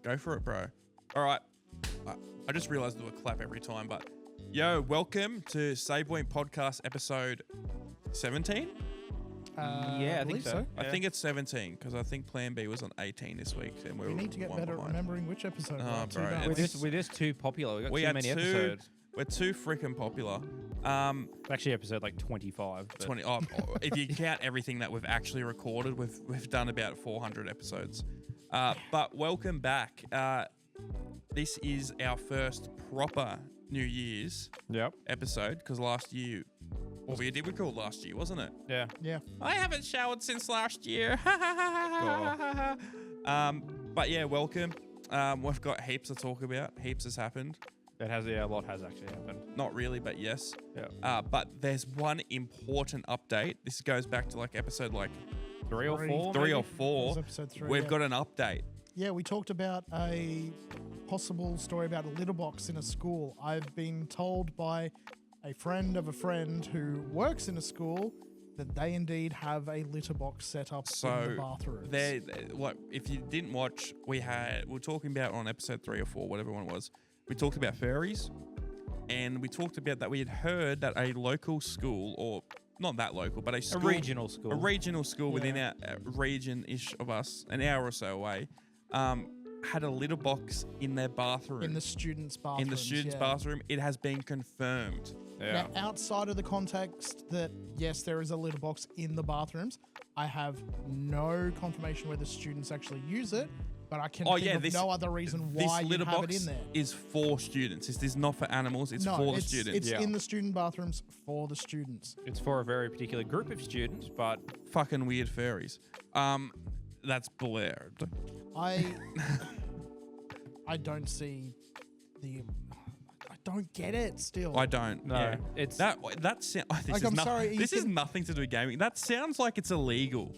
Go for it, bro. All right. I just realized do a clap every time, but yo, welcome to Point Podcast episode 17. I think so. I think it's 17 because I think Plan B was on 18 this week, and we need to get better at remembering which episode. Oh, bro, we're just too popular. We've got too many episodes. We're too freaking popular. Actually, episode like 25. 20. If you count everything that we've actually recorded, we've done about 400 episodes. But welcome back. This is our first proper New Year's episode because last year, what we did record last year, wasn't it? Yeah. I haven't showered since last year. But yeah, welcome. We've got heaps to talk about. Heaps has happened. A lot has actually happened. Not really, but yes. Yeah. But there's one important update. This goes back to like episode like 3 or 4. 3 or 4. Episode 3. We've got an update. Yeah, we talked about a possible story about a litter box in a school. I've been told by a friend of a friend who works in a school that they indeed have a litter box set up in the bathrooms. If you didn't watch, we were talking about on episode 3 or 4, whatever one it was. We talked about furries, and we talked about that we had heard that a local school, or not that local, but a regional school within our region-ish of us, an hour or so away, had a litter box in their bathroom. In the students' bathroom. In the students' bathroom. It has been confirmed. Yeah. Now, outside of the context that, yes, there is a litter box in the bathrooms, I have no confirmation whether students actually use it, but I can think of no other reason why you have it in there. Is for students. This is not for animals. It's for the students. It's in the student bathrooms for the students. It's for a very particular group of students, but fucking weird furries. That's blared. I don't see the. I don't get it. Still, I don't. No, yeah. it's This is nothing to do with gaming. That sounds like it's illegal.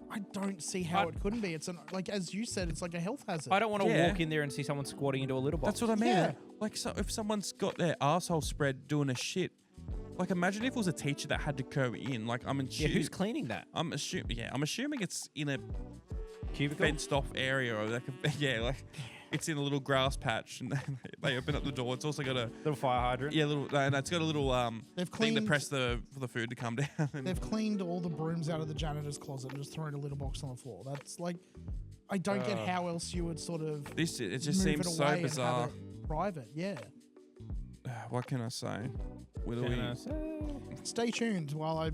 I don't see how it couldn't be. It's as you said, it's like a health hazard. I don't want to walk in there and see someone squatting into a litter box. That's what I mean. Yeah. Like, so if someone's got their asshole spread doing a shit, like imagine if it was a teacher that had to go in. Like I'm assuming. Yeah, who's cleaning that? I'm assuming it's in a cubicle? Fenced off area, or it's in a little grass patch, and they open up the door. It's also got a little fire hydrant. Yeah, and it's got a little thing to press for the food to come down. They've cleaned all the brooms out of the janitor's closet and just thrown a litter box on the floor. That's like, I don't get how else you would sort of it just seems so bizarre. Private, yeah. What can I say? Stay tuned while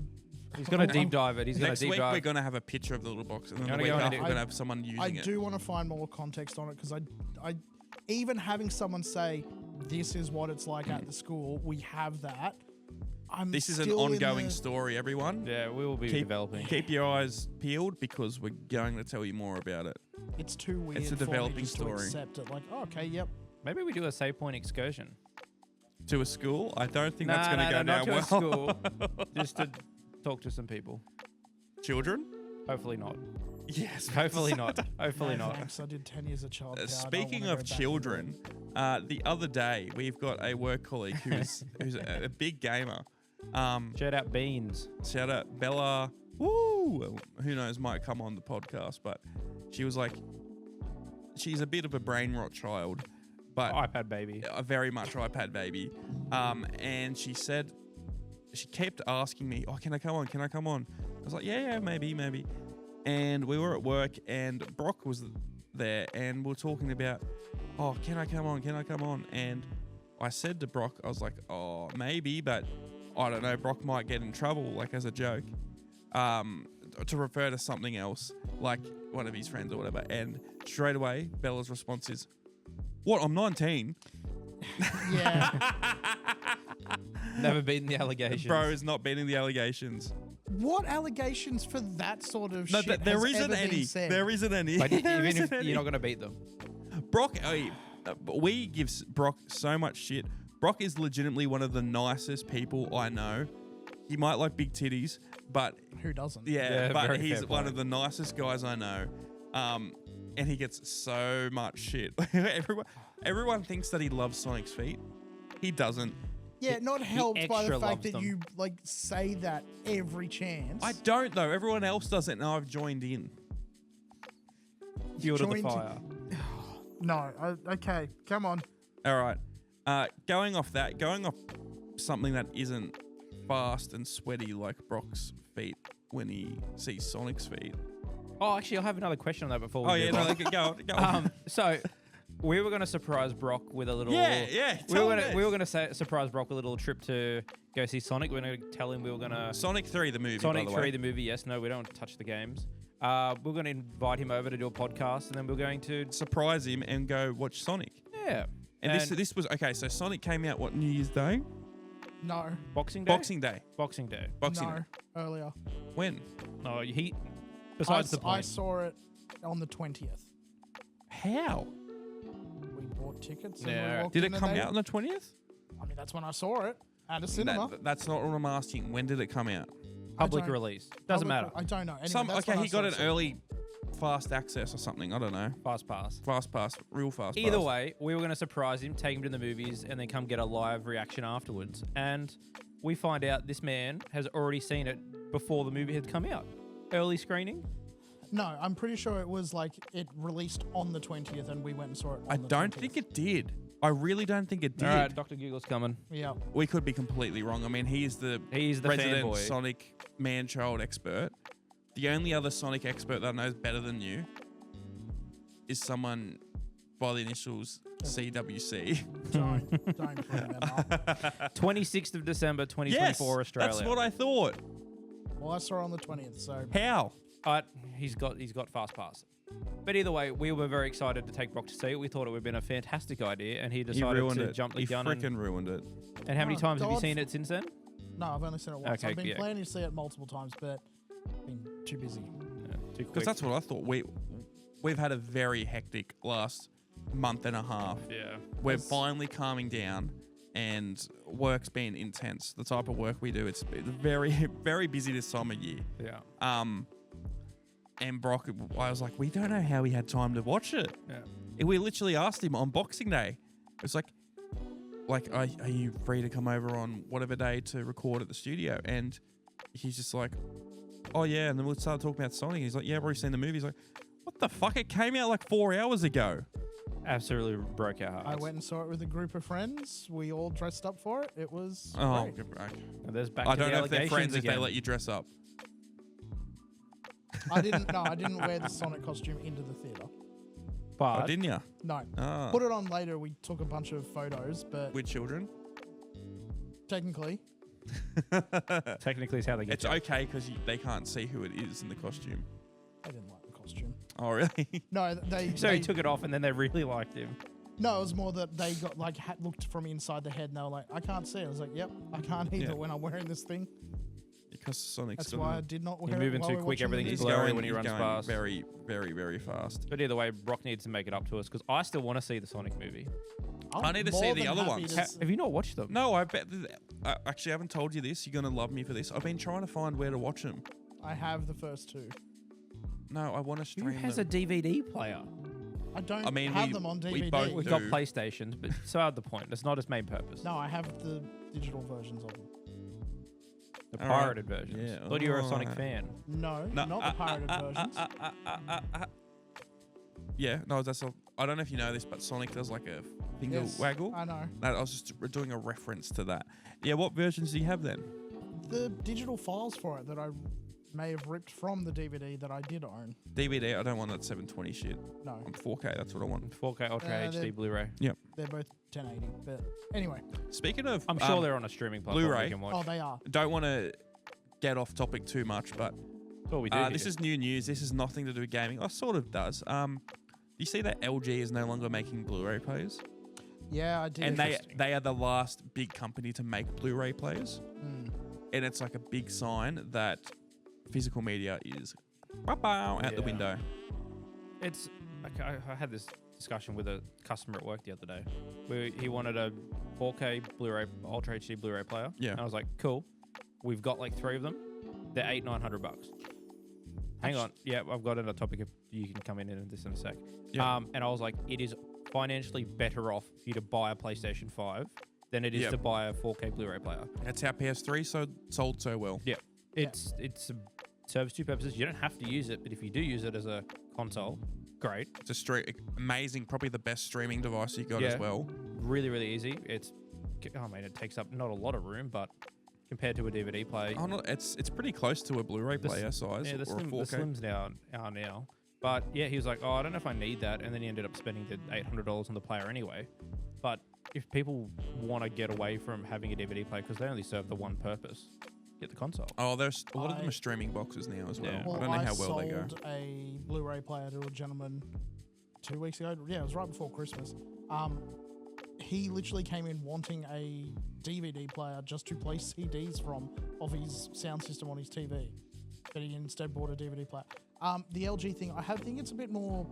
He's going to deep dive it. Next week we're going to have a picture of the little box, and then the week after we're going to have someone using it. I do want to find more context on it because I even having someone say this is what it's like at the school, we have that. This is an ongoing story, everyone. Yeah, we will be developing. Keep your eyes peeled because we're going to tell you more about it. It's too weird. It's a developing story. To accept it, like, oh, okay, yep. Maybe we do a Save Point excursion to a school. I don't think that's going to go down well. Not to a school. Just to talk to some people. Children? Hopefully not. Yes. Hopefully not. Hopefully not. Thanks. I did 10 years of childcare. Speaking of children, the other day we've got a work colleague who's a big gamer. Shout out Beans. Shout out Bella. Woo! Who knows, might come on the podcast, but she was like, she's a bit of a brain rot child, but iPad baby. Very much iPad baby. And she said, she kept asking me, oh, can I come on? Can I come on? I was like, yeah, maybe. And we were at work and Brock was there and we were talking about, oh, can I come on? And I said to Brock, I was like, oh, maybe, but I don't know, Brock might get in trouble, like as a joke, to refer to something else, like one of his friends or whatever. And straight away, Bella's response is, what, I'm 19? Yeah. Never beaten the allegations. Bro is not beating the allegations. What allegations for that sort of shit? No, there isn't any. There isn't any. But even if you're not going to beat them. Brock, we give Brock so much shit. Brock is legitimately one of the nicest people I know. He might like big titties, but who doesn't? Yeah, but he's one of the nicest guys I know. And he gets so much shit. Everyone thinks that he loves Sonic's feet. He doesn't. Yeah, not helped by the fact that you say that every chance. I don't though. Everyone else does it, and I've joined in. Fuel to the fire. No. Okay. Come on. All right. Going off something that isn't fast and sweaty like Brock's feet when he sees Sonic's feet. Oh, actually, I have another question on that before we move on. Go on. So we were going to surprise Brock with a little. Yeah. We were going to surprise Brock with a little trip to go see Sonic. We're going to tell him we were going to Sonic 3 the movie. Sonic by the 3 way. the movie. Yes, no, we don't want to touch the games. We're going to invite him over to do a podcast, and then we're going to Surprise him and go watch Sonic. yeah. And this was okay. So Sonic came out what, New Year's Day? No. Boxing Day. Boxing Day. Boxing Day. Boxing No. Day. Earlier. When? No, he. Besides the I point. saw it on the 20th. How? We bought tickets. And Yeah. we walked Did it in and come they- out on the 20th? I mean, that's when I saw it at a cinema. That's not what I'm asking. When did it come out? Public don't- release. Doesn't matter. I don't know. Anyway, that's when I He saw got it. an early fast access or something. I don't know. Fast pass. Fast pass, real fast Either pass. way, we were going to surprise him, take him to the movies, and then come get a live reaction afterwards. And we find out this man has already seen it before the movie had come out. Early screening. No, I'm pretty sure it was like it released on the 20th and we went and saw it on I the don't 20th. think it did. I really don't think it did. All right, Dr. Google's coming. Yeah. We could be completely wrong. I mean, he's the resident fanboy. Sonic man-child expert. The only other Sonic expert that knows better than you is someone by the initials CWC. Don't bring them up. 26th of December, 2024, Australia. That's what I thought. Well, I saw it on the 20th, so How? He's got fast pass. But either way, we were very excited to take Brock to see it. We thought it would have been a fantastic idea, and he He decided ruined to it. jump the He gun. freaking ruined it. And how many Oh, times have you God. seen it since then? no, I've only seen it once. Okay, I've been yeah. planning to see it multiple times, but been too busy. Yeah, too quick. Because that's what I thought. We've had a very hectic last month and a half. Yeah. We're finally calming down, and work's been intense. The type of work we do, it's very, very busy this time of year. Yeah. And Brock, I was like, we don't know how he had time to watch it. Yeah. And we literally asked him on Boxing Day. It was like, are you free to come over on whatever day to record at the studio? And he's just like, oh yeah. And then we started talking about Sonic. He's like, yeah, I've already seen the movie. He's like, what the fuck? It came out like 4 hours ago. Absolutely broke our hearts. I went and saw it with a group of friends. We all dressed up for it. It was Oh, great. good break. And there's back I to don't the know if they're allegations friends if again. they let you dress up. I didn't wear the Sonic costume into the theater. But Oh, didn't you? No. Ah. Put it on later. We took a bunch of photos, but With children? technically, technically it's how they get It's you. okay because they can't see who it is in the costume. I didn't like the costume. Oh, really? No, they. So they he took it off, and then they really liked him. No, it was more that they got like looked from inside the head, and they were like, "I can't see." I was like, "Yep, I can't either Yeah. when I'm wearing this thing." Because Sonic's That's why I did not wear You're it moving while too we were quick, watching the everything's movie. blurry when he he's runs going fast. very, very, very fast. But either way, Brock needs to make it up to us because I still want to see the Sonic movie. I'm I need to more see the than other happy ones. to Have you not watched them? No, I bet. I actually haven't told you this. You're gonna love me for this. I've been trying to find where to watch them. I have the first two. No, I want to Who stream has them. a DVD player? I don't I mean, have we- them on we DVD. both We've do. got PlayStations, but so out the point. That's not its main purpose. No, I have the digital versions of them. The All right. pirated versions. Yeah, Thought you were a Sonic alright. fan. No, not the pirated versions. Yeah, no, that's. I don't know if you know this, but Sonic does like a finger Yes, waggle. I know. I was just doing a reference to that. Yeah, what versions do you have then? The digital files for it that I may have ripped from the DVD that I did own. DVD. I don't want that 720 shit. No, I'm 4K. That's what I want. 4K Ultra they're- HD Blu-ray. they're both 1080. But anyway, Speaking of, I'm sure they're on a streaming platform Blu-ray. we can watch. oh, they are. don't want to get off topic too much, but That's what we do. this here. is new news. This is nothing to do with gaming. Oh, sort of does. You see that LG is no longer making Blu-ray players, Yeah, I did. and they are the last big company to make Blu-ray players, Mm. and it's like a big sign that physical media is out the Yeah. window. It's. I had this discussion with a customer at work the other day, where he wanted a 4K Blu-ray, Ultra HD Blu-ray player. Yeah. And I was like, cool. We've got like 3 of them. They're $800-900. Hang on. Yeah, I've got another topic. If you can come in this in a sec. Yeah. And I was like, it is financially better off for you to buy a PlayStation 5 than it is Yep. to buy a 4K Blu-ray player. That's how PS3 sold so well. Yeah. It serves two purposes. You don't have to use it, but if you do use it as a console, great. It's amazing, probably the best streaming device you got Yeah. as well. Really, really easy. It takes up not a lot of room, but compared to a DVD player, Oh no, it's pretty close to a Blu-ray player size yeah, the or a 4K. Slims are now. But yeah, he was like, oh, I don't know if I need that, and then he ended up spending the $800 on the player anyway. But if people want to get away from having a DVD player because they only serve the one purpose, get the console. Oh, there's a lot of them are streaming boxes now as well. Yeah. Well, I don't know how well they go. sold a Blu-ray player to a gentleman 2 weeks ago. Yeah, it was right before Christmas. He literally came in wanting a DVD player just to play CDs from off his sound system on his TV, but he instead bought a DVD player. The LG thing, I think it's a bit more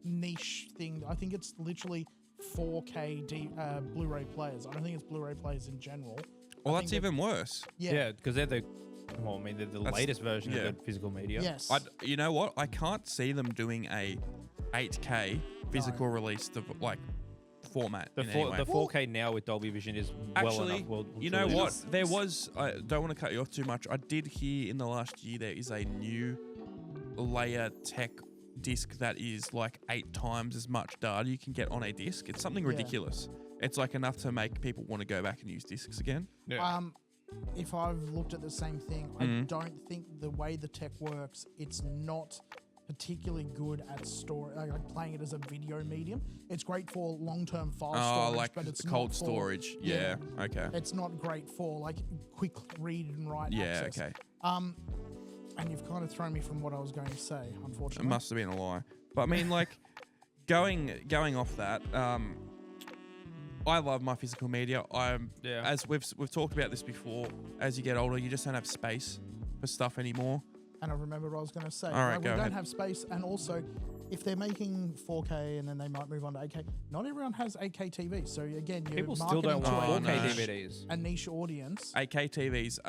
niche thing. I think it's literally 4K Blu-ray players. I don't think it's Blu-ray players in general. Well, I that's think even worse. Yeah, because they're the latest version yeah. of the physical media. Yes. You know what? I can't see them doing a 8K physical release format. The, in any way. the 4K now with Dolby Vision is Actually, well enough. you know what? There was. I don't want to cut you off too much. I did hear in the last year there is a new layer tech disc that is like 8 times as much data you can get on a disc. It's something ridiculous. It's like enough to make people want to go back and use discs again. Yeah. If I've looked at the same thing, I don't think the way the tech works, it's not particularly good at like playing it as a video medium. It's great for long-term file storage, like but it's cold not for, storage. Yeah. Okay. It's not great for like quick read and write Yeah. access. Okay. And you've kind of thrown me from what I was going to say, It unfortunately. must have been a lie. But I mean, like, going off that, I love my physical media. As we've talked about this before. As you get older, you just don't have space for stuff anymore. And I remember what I was going to say. All right, we go don't ahead. have space, and also, if they're making 4K and then they might move on to 8K, not everyone has 8K TV. So again, you're People still don't marketing want to 4K no. DVDs. a niche audience. 8K TVs.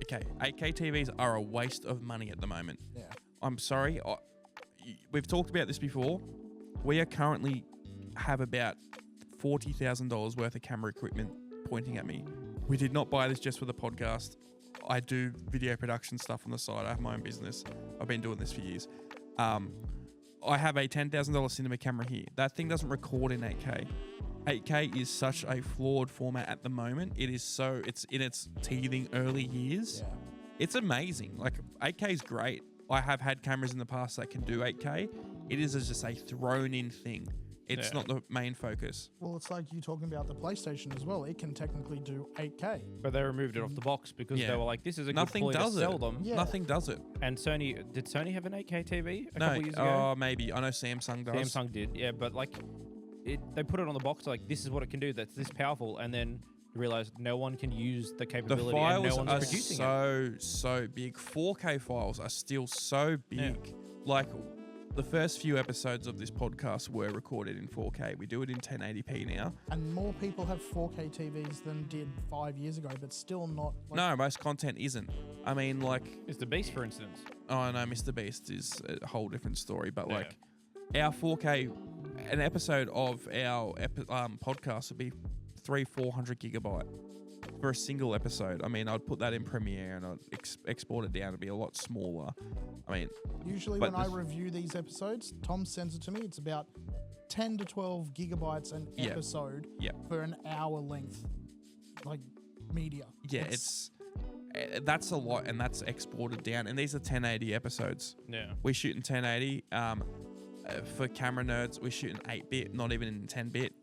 8K TVs are a waste of money at the moment. Yeah. I'm sorry. We've talked about this before. We are currently have about $40,000 worth of camera equipment pointing at me. We did not buy this just for the podcast. I do video production stuff on the side. I have my own business. I've been doing this for years. I have a $10,000 cinema camera here. That thing doesn't record in 8K. 8K is such a flawed format at the moment. It's in its teething early years. Yeah. It's amazing. Like 8K is great. I have had cameras in the past that can do 8K. It is just a thrown in thing. It's not the main focus. Well, it's like you talking about the PlayStation as well. It can technically do 8K. But they removed it off the box because they were like, this is a Nothing good ploy does to it. sell them. Yeah. Nothing does it. And did Sony have an 8K TV a No. couple years ago? Maybe. I know Samsung does. Samsung did, yeah. But like, they put it on the box like, this is what it can do. That's this powerful. And then realized no one can use the The capability and no files one's are producing it. so big. 4K files are still so big. Like the first few episodes of this podcast were recorded in 4K. We do it in 1080p now. And more people have 4K TVs than did 5 years ago, but still not. Like, No, most content isn't. I mean, like, Mr. Beast, for instance. oh no, Mr. Beast is a whole different story. But like, our 4K, an episode of our podcast would be 300-400 gigabyte for a single episode. I mean, I'd put that in Premiere and I'd export it down to be a lot smaller. I mean, usually but when I review these episodes, Tom sends it to me. It's about 10 to 12 gigabytes an episode for an hour length, like media. Yeah, that's a lot, and that's exported down. And these are 1080 episodes. Yeah. We shoot in 1080. For camera nerds, we shoot in 8-bit, not even in 10-bit.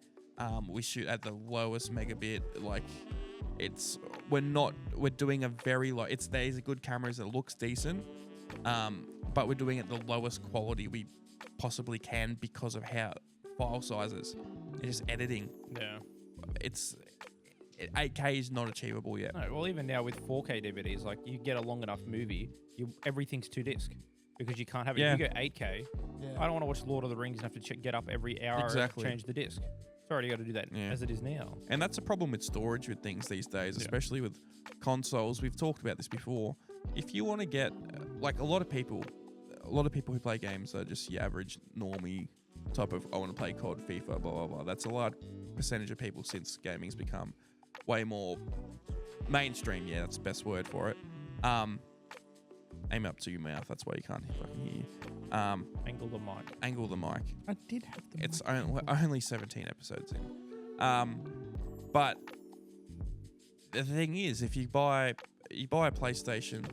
We shoot at the lowest megabit. Like, we're doing a very low. There's a good cameras. It looks decent, but we're doing it the lowest quality we possibly can because of how file sizes. It's just editing. Yeah. 8K is not achievable yet. No, well, even now with 4K DVDs, like you get a long enough movie, everything's 2-disc because you can't have it. Yeah. If you go 8K, I don't want to watch Lord of the Rings and have to get up every hour and change the disc. It's already got to do that as it is now. And that's a problem with storage with things these days, especially with consoles. We've talked about this before. If you want to get, like a lot of people who play games are just your average normie type of, I want to play COD, FIFA, blah, blah, blah. That's a large percentage of people since gaming's become way more mainstream. Yeah, that's the best word for it. Aim up to your mouth. That's why you can't fucking hear you. Angle the mic. Angle the mic. I did have the. It's mic only, before. only 17 episodes in. But the thing is, if you buy a PlayStation,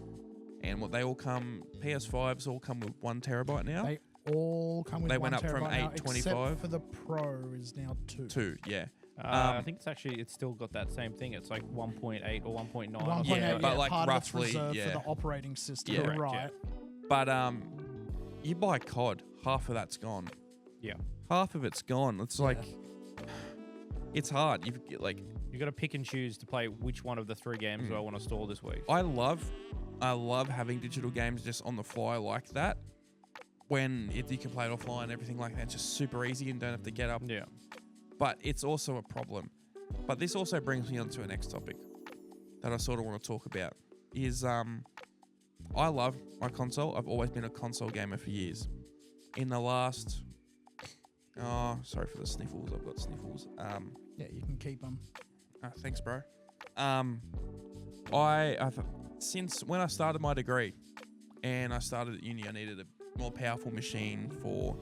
and what they all come, PS5s all come with 1 terabyte now. They all come with They 1 went up from terabyte now, 825. except for the Pro is now 2. 2, yeah. I think it's still got that same thing. It's like 1.8 or 1.9. 1.8, Yeah, but like part roughly, of it's reserved yeah. for the operating system. Yeah. You're Correct, right. But you buy COD, half of that's gone. Yeah. Half of it's gone. It's like, it's hard. You You got to pick and choose to play which one of the 3 games do I want to store this week. I love having digital games just on the fly like that. When you can play it offline and everything like that, it's just super easy and don't have to get up. Yeah. But it's also a problem. But this also brings me on to a next topic that I sort of want to talk about. Is I love my console. I've always been a console gamer for years. In the last, sorry for the sniffles. I've got sniffles. Yeah, you can keep them. Thanks, bro. Since when I started my degree and I started at uni, I needed a more powerful machine for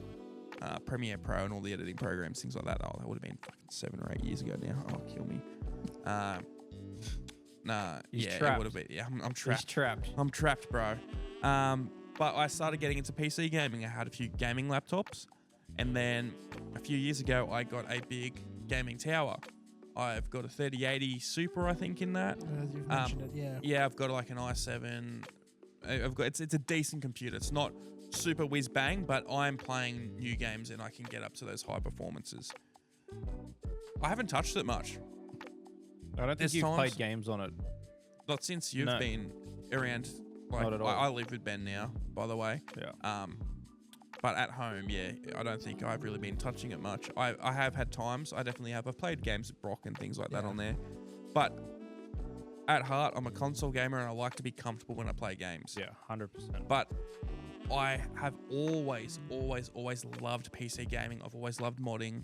Premiere Pro and all the editing programs, things like that. Oh, that would have been fucking 7 or 8 years ago now. Oh, kill me. He's It trapped. would have been. Yeah, I'm trapped. He's trapped. I'm trapped, bro. But I started getting into PC gaming. I had a few gaming laptops, and then a few years ago, I got a big gaming tower. I've got a 3080 Super, I think, in that. As you've mentioned it, yeah. Yeah, I've got like an i7. It's a decent computer. It's not super whiz bang, but I'm playing new games and I can get up to those high performances. I haven't touched it much. I don't think There's you've times- played games on it. Not since you've No. been around. Like, Not at all. I live with Ben now, by the way. Yeah. But at home, yeah, I don't think I've really been touching it much. I have had times. I definitely have. I've played games with Brock and things like that on there. But at heart, I'm a console gamer and I like to be comfortable when I play games. Yeah, 100%. But I have always loved PC gaming. I've always loved modding.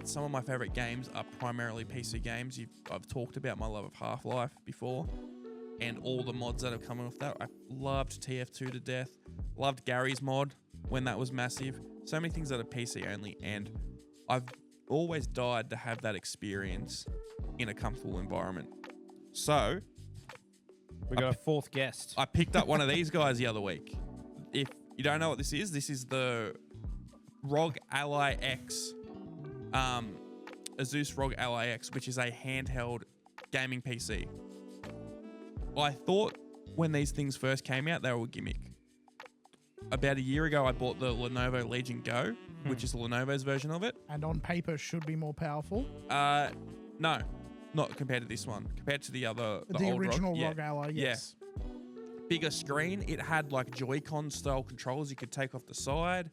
Some of my favorite games are primarily PC games. I've talked about my love of Half-Life before and all the mods that have come off that. I loved TF2 to death. Loved Gary's mod when that was massive. So many things that are PC only, and I've always died to have that experience in a comfortable environment. So We got a 4th guest. I picked up one of these guys the other week. If you don't know what this is the ROG Ally X, Asus ROG Ally X, which is a handheld gaming PC. I thought when these things first came out, they were a gimmick. About a year ago, I bought the Lenovo Legion Go, which is Lenovo's version of it. And on paper should be more powerful. No, not compared to this one. Compared to the other, The old original ROG. ROG Ally, yes. Bigger screen. It had like Joy-Con style controls you could take off the side.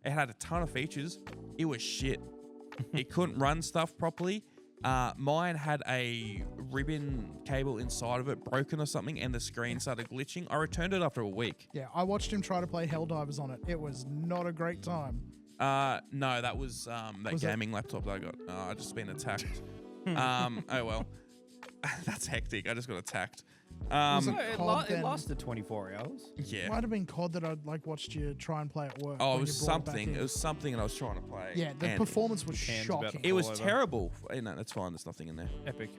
It had a ton of features. It was shit. It couldn't run stuff properly. Mine had a ribbon cable inside of it broken or something, and the screen started glitching. I returned it after a week. Yeah, I watched him try to play Helldivers on it. It was not a great time. No, that was that Was it- gaming laptop that I got. I just been attacked. Oh well, that's hectic. I just got attacked. Was it No, COD it then? lasted 24 hours. Yeah. Might have been COD that I'd like watched you try and play at work. Oh, when it was you brought back something. in. It was something, and I was trying to play. Yeah, the and performance was Hands about shocking. to It was all over. terrible. No, that's fine. There's nothing in there. Epic.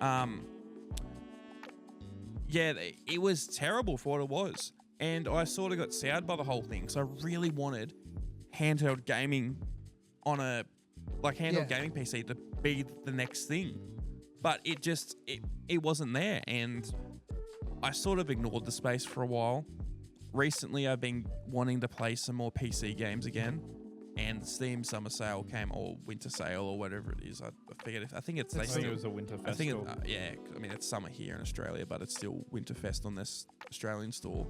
Yeah, it was terrible for what it was, and I sort of got soured by the whole thing. So I really wanted handheld gaming on a handheld gaming PC to be the next thing, but it wasn't there, and I sort of ignored the space for a while. Recently, I've been wanting to play some more PC games again, and Steam Summer Sale came, or Winter Sale, or whatever it is. I forget. I think it's. I think it was a winter I think festival. yeah. I mean, it's summer here in Australia, but it's still Winterfest on this Australian store.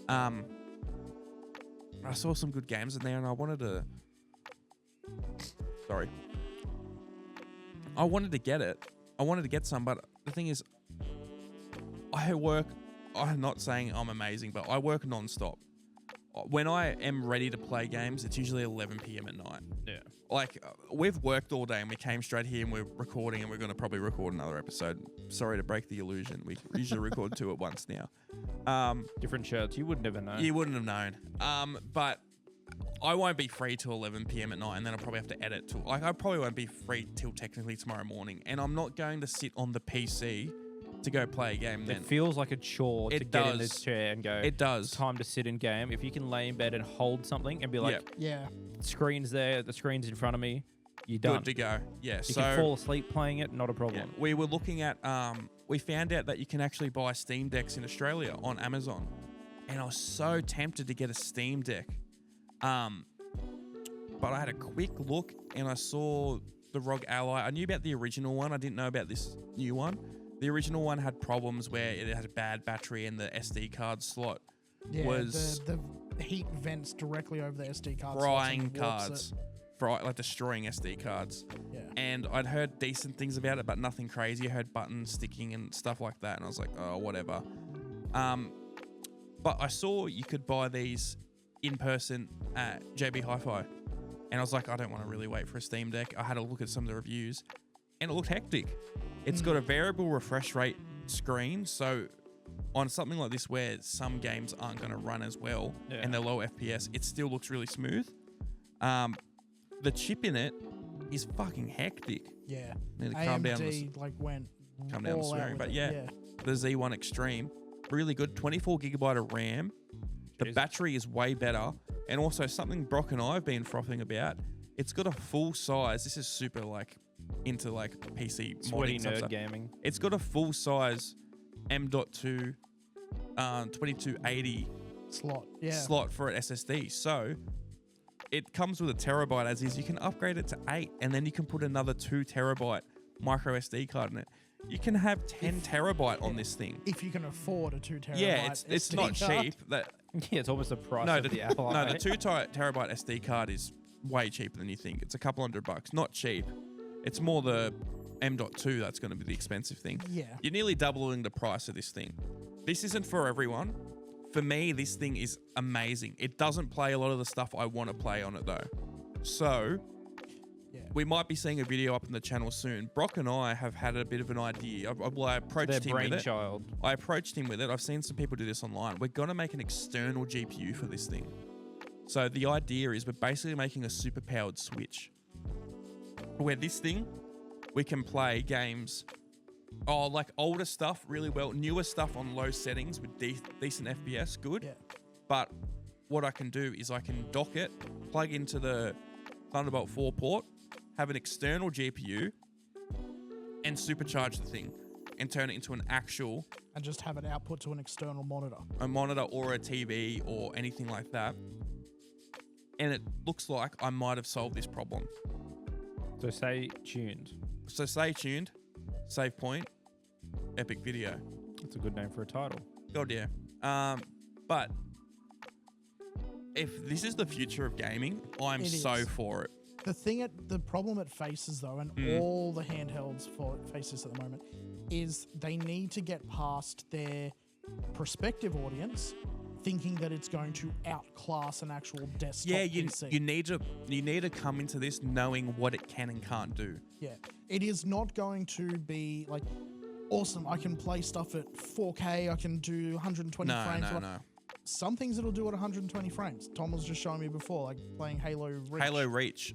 I saw some good games in there, and I wanted to. Sorry. I wanted to get it. I wanted to get some, but the thing is, I'm not saying I'm amazing, but I work non-stop. When I am ready to play games, it's usually 11 p.m. at night. Yeah. we've worked all day and we came straight here and we're recording and we're going to probably record another episode. Sorry to break the illusion. We usually record 2 at once now. Different shirts. You would never know. You wouldn't have known. But I won't be free till 11 p.m. at night, and then I'll probably have to edit till I probably won't be free till technically tomorrow morning, and I'm not going to sit on the PC to go play a game. Then it feels like a chore to get in this chair and go. It does. It's time to sit in game. If you can lay in bed and hold something and be like, Yeah. screen's there, the screen's in front of me, you're done. Good to go. Yeah. You so can fall asleep playing it, not a problem. Yeah, we were looking at. We found out that you can actually buy Steam Decks in Australia on Amazon, and I was so tempted to get a Steam Deck. But I had a quick look and I saw the ROG Ally. I knew about the original one. I didn't know about this new one. The original one had problems where it had a bad battery and the SD card slot was the heat vents directly over the SD card. frying cards, like destroying SD cards. Yeah. And I'd heard decent things about it, but nothing crazy. I heard buttons sticking and stuff like that, and I was like, oh, whatever. But I saw you could buy these in person at JB Hi-Fi. And I was like, I don't want to really wait for a Steam Deck. I had a look at some of the reviews, and it looked hectic. It's got a variable refresh rate screen, so on something like this where some games aren't going to run as well and they're low FPS, it still looks really smooth. The chip in it is fucking hectic. Yeah. Need to AMD calm down. went Calm down the all out swearing, with but it. yeah, the Z1 Extreme, really good. 24 gigabyte of RAM. The Jeez. battery is way better. And also something Brock and I have been frothing about, it's got a full size. This is super into PC Sweaty modding nerd stuff. gaming. It's got a full size M.2 2280 slot. slot for an SSD. So it comes with a terabyte as is. You can upgrade it to 8 and then you can put another 2 terabyte micro SD card in it. You can have 10 terabyte on this thing. If you can afford a 2 terabyte. Yeah, it's SD not card. cheap. Yeah, it's almost the price of the Ally. No, the 2 terabyte SD card is way cheaper than you think. It's a couple $100. Not cheap. It's more the M.2 that's going to be the expensive thing. Yeah. You're nearly doubling the price of this thing. This isn't for everyone. For me, this thing is amazing. It doesn't play a lot of the stuff I want to play on it though. So we might be seeing a video up on the channel soon. Brock and I have had a bit of an idea. I approached him with it. brainchild. I approached him with it. I've seen some people do this online. We're going to make an external GPU for this thing. So the idea is we're basically making a super-powered Switch. Where this thing, we can play games, like older stuff really well, newer stuff on low settings with decent FPS, good. Yeah. But what I can do is I can dock it, plug into the Thunderbolt 4 port, have an external GPU, and supercharge the thing and turn it into an actual... And just have it output to an external monitor. A monitor or a TV or anything like that. And it looks like I might have solved this problem. So stay tuned. So stay tuned, save point, epic video. That's a good name for a title. God yeah. But if this is the future of gaming, I'm so for it. The problem it faces though, and all the handhelds faces at the moment, is they need to get past their prospective audience thinking that it's going to outclass an actual desktop PC. you need to come into this knowing what it can and can't do. Yeah, it is not going to be like awesome. I can play stuff at 4K. I can do 120 frames. No. Some things it'll do at 120 frames. Tom was just showing me before, like playing Halo Reach. Halo Reach.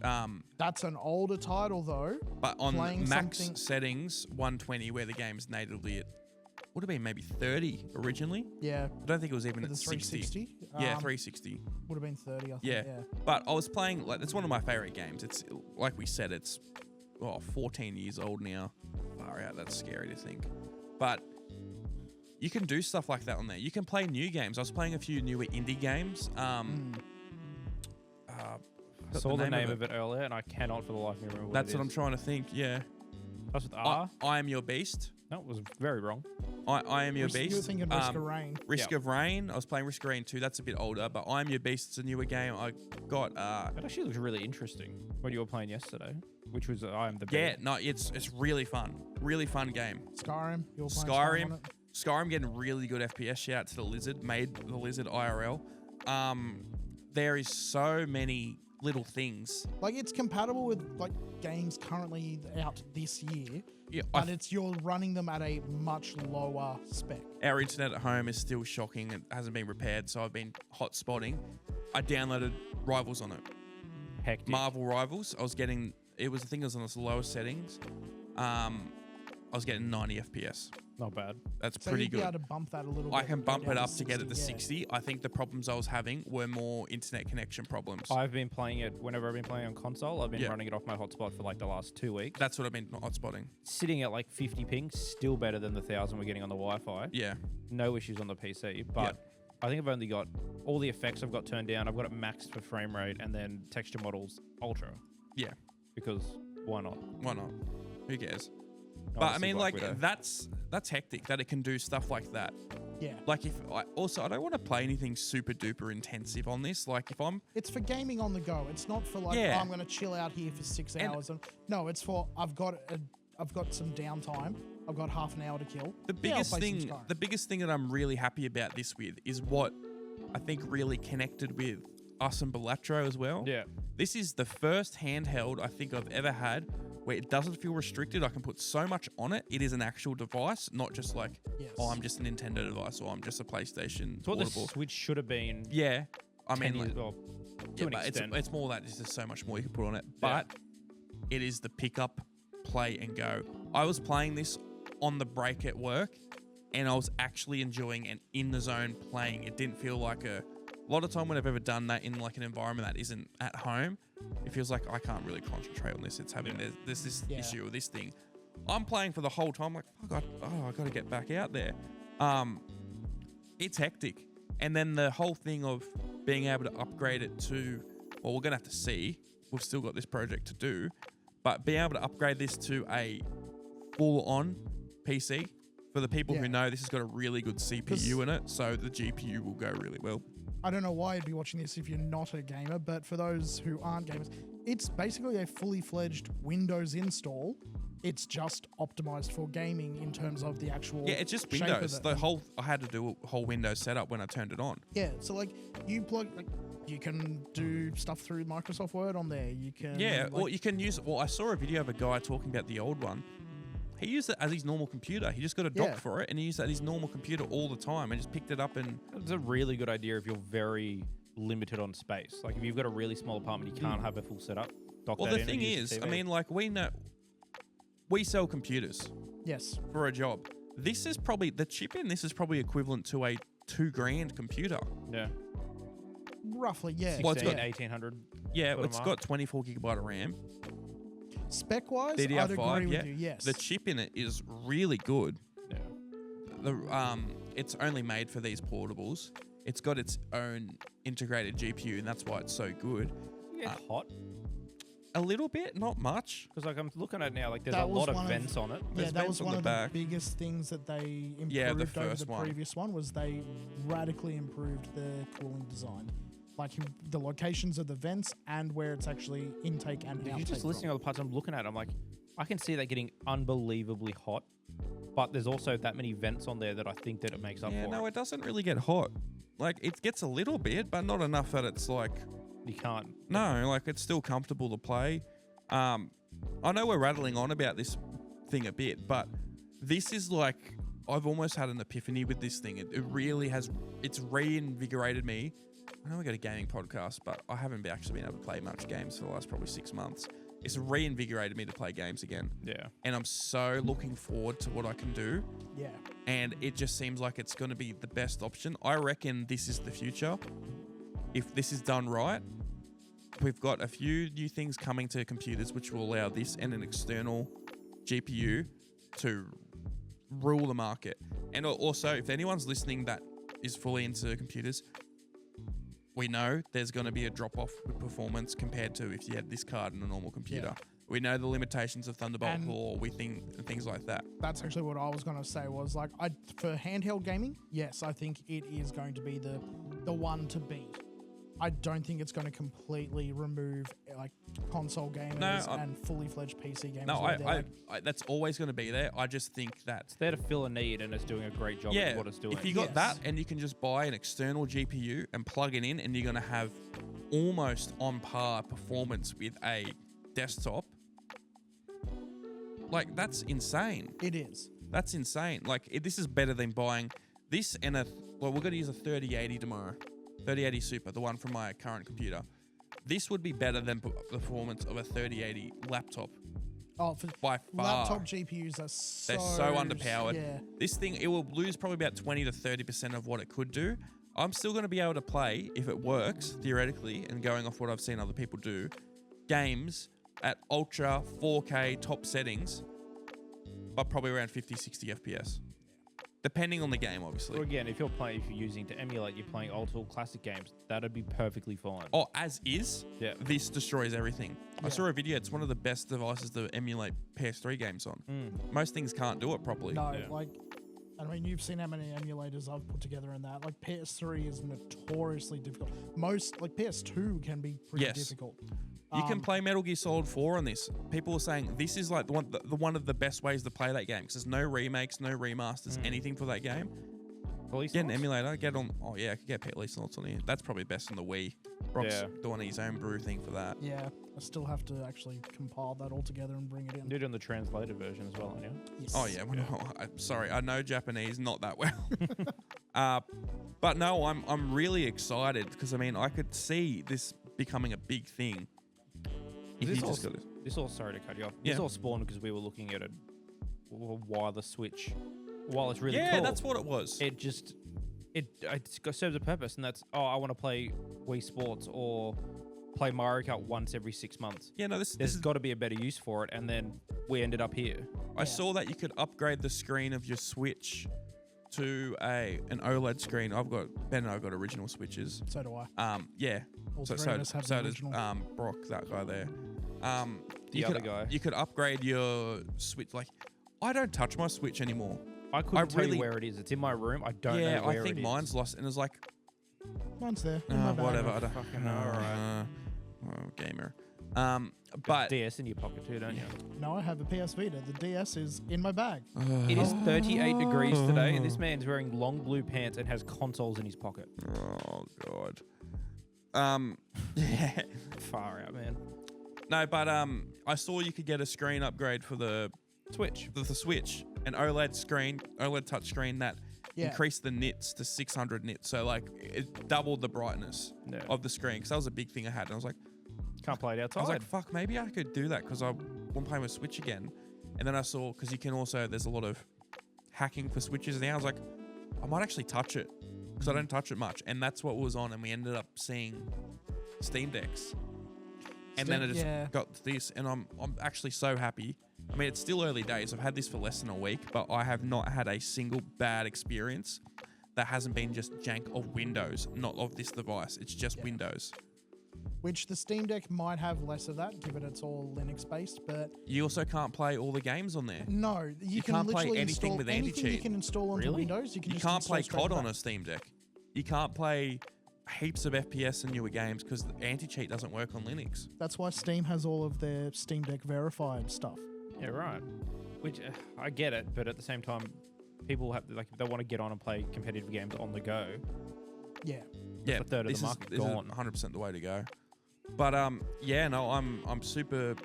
That's an older title though. But on max settings, 120, where the game's natively at, would have been maybe 30 originally. Yeah. I don't think it was even The at 60. 360? Yeah, 360. Would have been 30, I think. Yeah. Yeah. But I was playing, it's one of my favorite games. It's, like we said, it's 14 years old now. Far out, that's scary to think. But you can do stuff like that on there. You can play new games. I was playing a few newer indie games. I saw the name of it earlier, and I cannot for the life of me remember That's what I'm trying to think, yeah. That's with R? I Am Your Beast. No, it was very wrong. I Am Your Beast. You were thinking Risk of Rain. Risk of Rain. I was playing Risk of Rain 2. That's a bit older, but I Am Your Beast is a newer game. I got... It actually looks really interesting, what you were playing yesterday, which was I Am the Yeah, Beast. no, it's really fun. Really fun game. Skyrim. You were playing Skyrim on it? Skyrim getting really good FPS. Shout out to the Lizard. Made the Lizard IRL. There is so many little things. Like, it's compatible with like games currently out this year, Yeah, but you're running them at a much lower spec. our internet at home is still shocking. It hasn't been repaired, so I've been hotspotting. I downloaded Rivals on it. Hectic. Marvel Rivals. I think it was on its lowest settings. I was getting 90 FPS. Not bad. That's So pretty you'd be good. able to bump that a little bit. I can and go bump down it up to get it to 60, 60. I think the problems I was having were more internet connection problems. I've been playing it whenever I've been playing on console. I've been Yeah. running it off my hotspot for like the last 2 weeks. That's what I've been hotspotting. Sitting at like 50 ping, still better than the 1,000 we're getting on the Wi-Fi. Yeah. No issues on the PC, but I think I've only got all the effects I've got turned down. I've got it maxed for frame rate and then texture models ultra. Yeah. Because why not? Why not? Who cares? But I Honestly, mean, Black like, Widow. that's hectic that it can do stuff like that. Yeah. Like, I don't want to play anything super duper intensive on this. Like, if I'm It's for gaming on the go. It's not for like, Yeah. oh, I'm going to chill out here for 6 And- hours. No, it's for I've got some downtime. I've got half an hour to kill. the Yeah, I'll biggest play some thing, Skyrim. the biggest thing that I'm really happy about this with is what I think really connected with us and Balatro as well. Yeah. This is the first handheld I think I've ever had where it doesn't feel restricted. I can put so much on it. It is an actual device, not just like, Yes. oh, I'm just a Nintendo device or I'm just a PlayStation It's what the portable. Switch should have been. Yeah. I 10 mean, years, like, well, yeah, to an but extent. it's more that there's just so much more you can put on it. Yeah. But it is the pick up, play and go. I was playing this on the break at work and I was actually enjoying and in the zone playing. It didn't feel like a lot of time when I've ever done that in like an environment that isn't at home, it feels like I can't really concentrate on this. It's having there's this Yeah. issue or this thing. I'm playing for the whole time like, fuck, I got to get back out there. It's hectic. And then the whole thing of being able to upgrade it to, well, we're going to have to see. We've still got this project to do. But being able to upgrade this to a full-on PC, for the people Yeah. who know, this has got a really good CPU in it, so the GPU will go really well. I don't know why you'd be watching this if you're not a gamer, but for those who aren't gamers, it's basically a fully fledged Windows install. It's just optimized for gaming in terms of the actual Yeah, it's just shape of Windows. it. I had to do a whole Windows setup when I turned it on. Yeah, so like you can do stuff through Microsoft Word on there. You can Yeah, or you can use. Well, I saw a video of a guy talking about the old one. He used it as his normal computer. He just got a dock Yeah. for it, and he used it as his normal computer all the time, and just picked it up and. It's a really good idea if you're very limited on space. Like if you've got a really small apartment, you can't have a full setup. Dock Well, that the in thing and use is, the I TV. mean, like we sell computers yes, for a job. This is probably the chip in. This is probably equivalent to a $2,000 computer. yeah, roughly, yeah. Well, it's 16, got- 1800. Yeah, Sort of it's mark. got 24 gigabyte of RAM. Spec wise, I'd DDR5, agree yeah. with you. Yes, The chip in it is really good. Yeah. It's only made for these portables. It's got its own integrated GPU, and that's why it's so good. You get hot A little bit, not much. because like I'm looking at it now, like there's That a was lot of one of- vents on it. yeah, there's that vents was on one the of back. the biggest things that they improved Yeah, the over first the one. previous one was they radically improved the cooling design, like the locations of the vents and where it's actually intake and You're outtake. just from. listening to all the parts I'm looking at. I'm like, I can see that getting unbelievably hot, but there's also that many vents on there that I think that it makes up Yeah, for. no, it doesn't really get hot. Like, it gets a little bit, but not enough that it's like, You can't. no, like, it's still comfortable to play. I know we're rattling on about this thing a bit, but this is like, I've almost had an epiphany with this thing. It really has, it's reinvigorated me. I know we got a gaming podcast, but I haven't actually been able to play much games for the last probably 6 months. It's reinvigorated me to play games again. Yeah. And I'm so looking forward to what I can do. Yeah, And it just seems like it's going to be the best option. I reckon this is the future. If this is done right, we've got a few new things coming to computers which will allow this and an external GPU to rule the market. And also, if anyone's listening that is fully into computers, we know there's going to be a drop-off with performance compared to if you had this card in a normal computer. Yeah. We know the limitations of Thunderbolt And- Core, and things like that. that's actually what I was going to say. Was like, for handheld gaming, yes, I think it is going to be the one to beat. I don't think it's going to completely remove like console gamers and fully fledged PC gamers. No, where they're that's always going to be there. I just think that, It's there to fill a need, and it's doing a great job yeah, at what it's doing. if you got Yes. that and you can just buy an external GPU and plug it in, and you're going to have almost on par performance with a desktop. Like, that's insane. It is. That's insane. Like, this is better than buying this and we're going to use a 3080 tomorrow. 3080 Super, the one from my current computer. This would be better than the performance of a 3080 laptop. Oh, for by far. laptop GPUs are They're so underpowered. Yeah. This thing, it will lose probably about 20 to 30% of what it could do. I'm still going to be able to play, if it works, theoretically, and going off what I've seen other people do, games at ultra 4K top settings, but probably around 50, 60 FPS. Depending on the game, obviously. Or again, if you're using to emulate, you're playing old school classic games, that'd be perfectly fine. Oh, as is, Yeah. this destroys everything. Yeah. I saw a video, it's one of the best devices to emulate PS3 games on. Most things can't do it properly. No, Yeah. like, I mean, you've seen how many emulators I've put together in that. Like, PS3 is notoriously difficult. Most, like, PS2 can be pretty Yes. difficult. You can play Metal Gear Solid 4 on this. People are saying this is like the one of the best ways to play that game because there's no remakes, no remasters, anything for that game. Police Get an Notes? emulator, get on. Oh yeah, I could get Police Notes on here. That's probably best on the Wii. Brock's Yeah. doing his own brew thing for that. Yeah, I still have to actually compile that all together and bring it in. You're doing the translated version as well, aren't you? Yes. Oh yeah, well, I'm sorry, I know Japanese not that well. But no, I'm really excited because I mean I could see this becoming a big thing. If This you all, just got this. this all, sorry to cut you off. Yeah. This all spawned because we were looking at a wireless Switch. While it's really Yeah, cool, that's what it was. it serves a purpose, and that's I want to play Wii Sports or play Mario Kart once every 6 months. Yeah, no, this There's is. got to be a better use for it, and then we ended up here. I saw that you could upgrade the screen of your Switch to an OLED screen. Ben and I've got original Switches. So do I. Yeah. All So three of us have the does original. Brock, that guy there. The you other could, guy. You could upgrade your Switch. Like, I don't touch my Switch anymore. I couldn't tell really- you where it is. It's in my room. I don't know Yeah, where I think it is. mine's lost, and it's like, Mine's there. in my bag. whatever. I don't fucking know, alright. Gamer. Got But DS in your pocket too, don't you? No, I have a PS Vita. The DS is in my bag. It is 38 degrees today, and this man's wearing long blue pants and has consoles in his pocket. oh god. Yeah. Far out, man. No, but I saw you could get a screen upgrade for the Switch. Switch, an OLED screen, OLED touch screen that Yeah. increased the nits to 600 nits. So like it doubled the brightness Yeah. of the screen because that was a big thing I had. And I was like, Can't play it outside. fuck, maybe I could do that because I want to play with Switch again. And then I saw because you can also there's a lot of hacking for Switches now. I was like, I might actually touch it because I don't touch it much, and that's what was on. And we ended up seeing Steam Decks. And then I just yeah. got this, and I'm actually so happy. I mean, it's still early days. I've had this for less than a week, but I have not had a single bad experience that hasn't been just jank of Windows, not of this device. It's just Windows. Which the Steam Deck might have less of that, given it's all Linux based. But You also can't play all the games on there. no, you can can't play literally anything install with anything you anti-cheat. can install onto Really? Windows. You can You just can't play install straight COD on back. a Steam Deck. You can't play heaps of FPS in newer games because the anti-cheat doesn't work on Linux. That's why Steam has all of their Steam Deck verified stuff. Yeah, right. Which I get it, but at the same time, people have if they want to get on and play competitive games on the go. Yeah. Yeah, a third of the this market is gone. 100% the way to go. But yeah, no, I'm super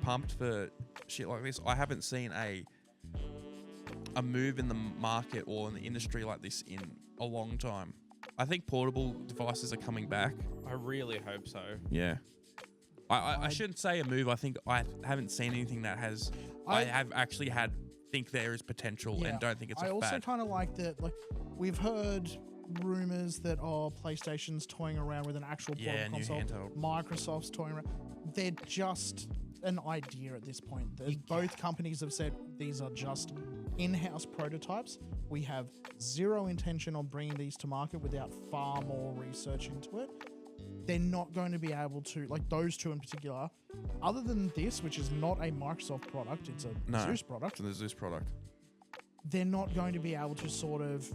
pumped for shit like this. I haven't seen a move in the market or in the industry like this in a long time. I think portable devices are coming back. I really hope so. Yeah. I shouldn't say a move. I think I haven't seen anything that has. I have actually think there is potential and don't think it's I a also fad. kind of like that. Like, we've heard rumors that PlayStation's toying around with an actual portable new console. handheld. Microsoft's toying around. They're just an idea at this point. Both companies have said these are just in-house prototypes. We have zero intention on bringing these to market without far more research into it. They're not going to be able to, like those two in particular, other than this, which is not a Microsoft product, it's a Zeus product. There's this product. They're not going to be able to sort of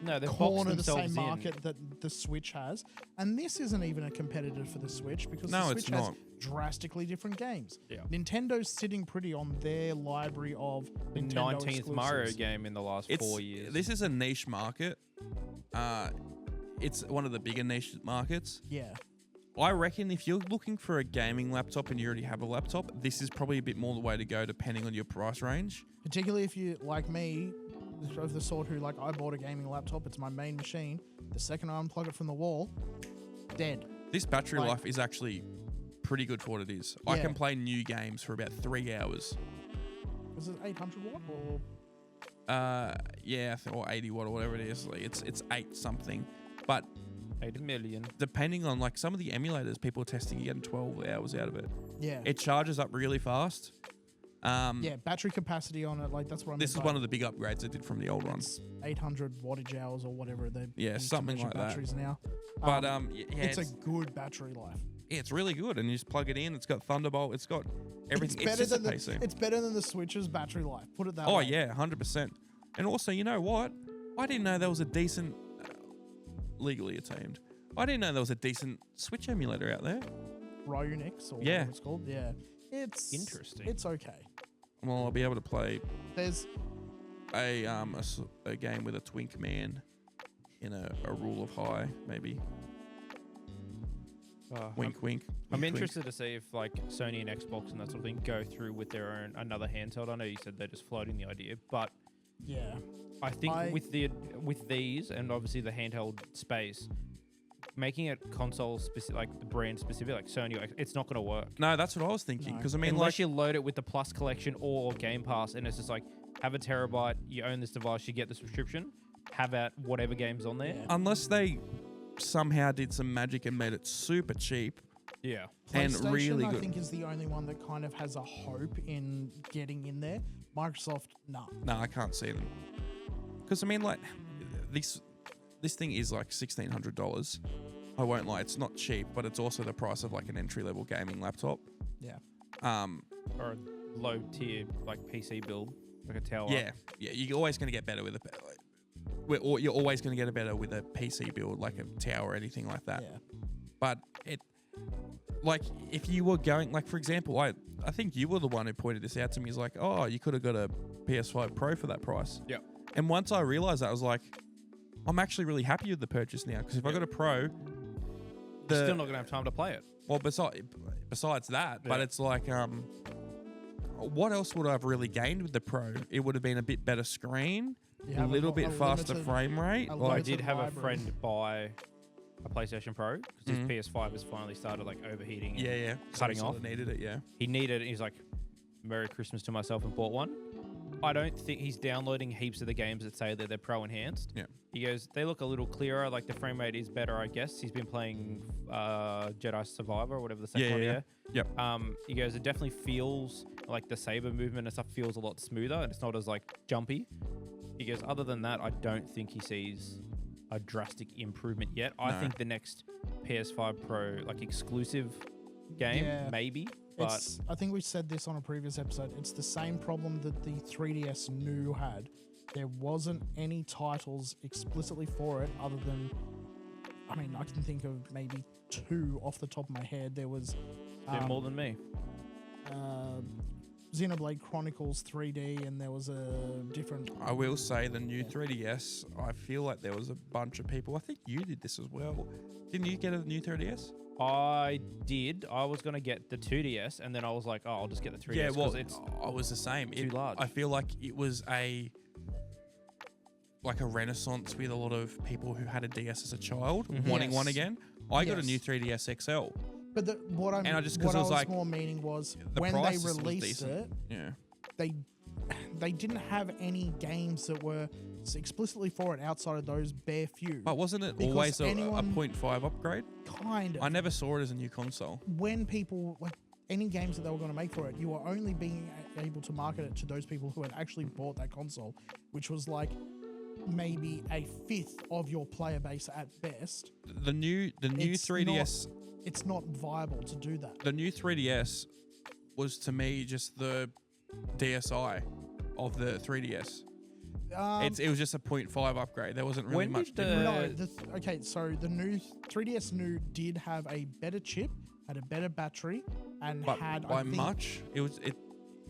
No, they've boxed corner the themselves same in. market that the Switch has. And this isn't even a competitor for the Switch because No, the it's Switch has not. drastically different games. Yeah. Nintendo's sitting pretty on their library of The Nintendo 19th Mario exclusives. game in the last 4 years. This is a niche market. It's one of the bigger niche markets. Yeah. I reckon if you're looking for a gaming laptop and you already have a laptop, this is probably a bit more the way to go depending on your price range. Particularly if you, like me, of the sort who, like, I bought a gaming laptop. It's my main machine. The second I unplug it from the wall, dead. This battery Like- life is actually pretty good for what it is. I Yeah. can play new games for about 3 hours. Was it 800 watt or? Yeah, or 80 watt or whatever it is. Like it's 8 something. But 8 million. depending on like some of the emulators, people are testing you getting 12 hours out of it. Yeah. It charges up really fast. Yeah, battery capacity on it, like that's what I mean. This is one of the big upgrades I did from the old one. It's 800 wattage hours or whatever they Yeah, use to something measure like that. batteries now. But yeah, it's a good battery life. yeah, it's really good, and you just plug it in. It's got Thunderbolt. It's got everything. It's just a PC. It's better than the Switch's battery life. Put it that Oh way. yeah, 100%. And also, you know what? I didn't know there was a decent, legally attained. I didn't know there was a decent Switch emulator out there. Ryunix or Yeah. whatever it's called. Yeah. It's Interesting. It's okay. Well, I'll be able to play There's a game with a twink man in a rule of high, maybe. Wink, wink. I'm wink, interested to see if like Sony and Xbox and that sort of thing go through with their own another handheld. I know you said they're just floating the idea, but yeah. I think with these and obviously the handheld space, making it console specific, like the brand specific, like Sony, like, it's not going to work. No, that's what I was thinking. No. Because I mean, Unless like, you load it with the Plus collection or Game Pass, and it's just like have a terabyte, you own this device, you get the subscription, have at whatever games on there. Yeah. unless they somehow did some magic and made it super cheap Yeah. and PlayStation, really I good. think, is the only one that kind of has a hope in getting in there. Microsoft, nah. No, I can't see them. Because I mean, like, this thing is like $1,600. I won't lie, it's not cheap, but it's also the price of like an entry level gaming laptop. Yeah. Or a low tier like PC build, like a tower. Yeah, you're always going to get better with or you're always going to get a better with a PC build, like a tower or anything like that. Yeah. But it, like, if you were going, like, for example, I think you were the one who pointed this out to me. He's like, oh, you could have got a PS5 Pro for that price. Yeah. And once I realized that, I was like, I'm actually really happy with the purchase now, because if I got a Pro, You're still not gonna have time to play it. well, besides that, but Yeah. it's like, what else would I have really gained with the Pro? It would have been a bit better screen, You a have little bit faster limited- frame rate. a I Like, did have a library. friend buy a PlayStation Pro because his Mhm. PS5 has finally started like overheating. and yeah, Cutting Some off. sort of needed it, yeah. He needed it. And he's like, "Merry Christmas to myself," and bought one. I don't think he's downloading heaps of the games that say that they're Pro enhanced. Yeah. He goes, they look a little clearer. Like the frame rate is better, I guess. He's been playing Jedi Survivor or whatever the second one. Yeah. Yep. He goes, it definitely feels like the saber movement and stuff feels a lot smoother, and it's not as like jumpy. He goes, other than that, I don't think he sees a drastic improvement yet. I No. think the next PS5 Pro like exclusive game, Yeah. maybe. But I think we said this on a previous episode. It's the same problem that the 3DS New had. There wasn't any titles explicitly for it other than, I mean, I can think of maybe 2 off the top of my head. There was a bit more than me. Xenoblade Chronicles 3D, and there was a different. I will say the new Yeah. 3DS, I feel like there was a bunch of people. I think you did this as well. Didn't you get a new 3DS? I did. I was going to get the 2DS, and then I was like, oh, I'll just get the 3DS. Yeah, well, 'cause it's I was the same. too large. I feel like it was a renaissance with a lot of people who had a DS as a child wanting one Yes. again. I got a Yes. new 3DS XL. But what I'm, And I just- 'cause what it I was was like, more meaning was the when they price was released decent. it, Yeah. they didn't have any games that were explicitly for it outside of those bare few. But wasn't it Because always a anyone- 0.5 upgrade? Kind of. I never saw it as a new console. When people, like any games that they were going to make for it, you were only being able to market it to those people who had actually bought that console, which was like maybe a fifth of your player base at best. The new It's 3DS It's not viable to do that. the new 3DS was to me just the DSi of the 3DS. It was just a 0.5 upgrade. There wasn't really When much did different. No, okay, so the new 3DS New did have a better chip, had a better battery, and But had by I think, much, it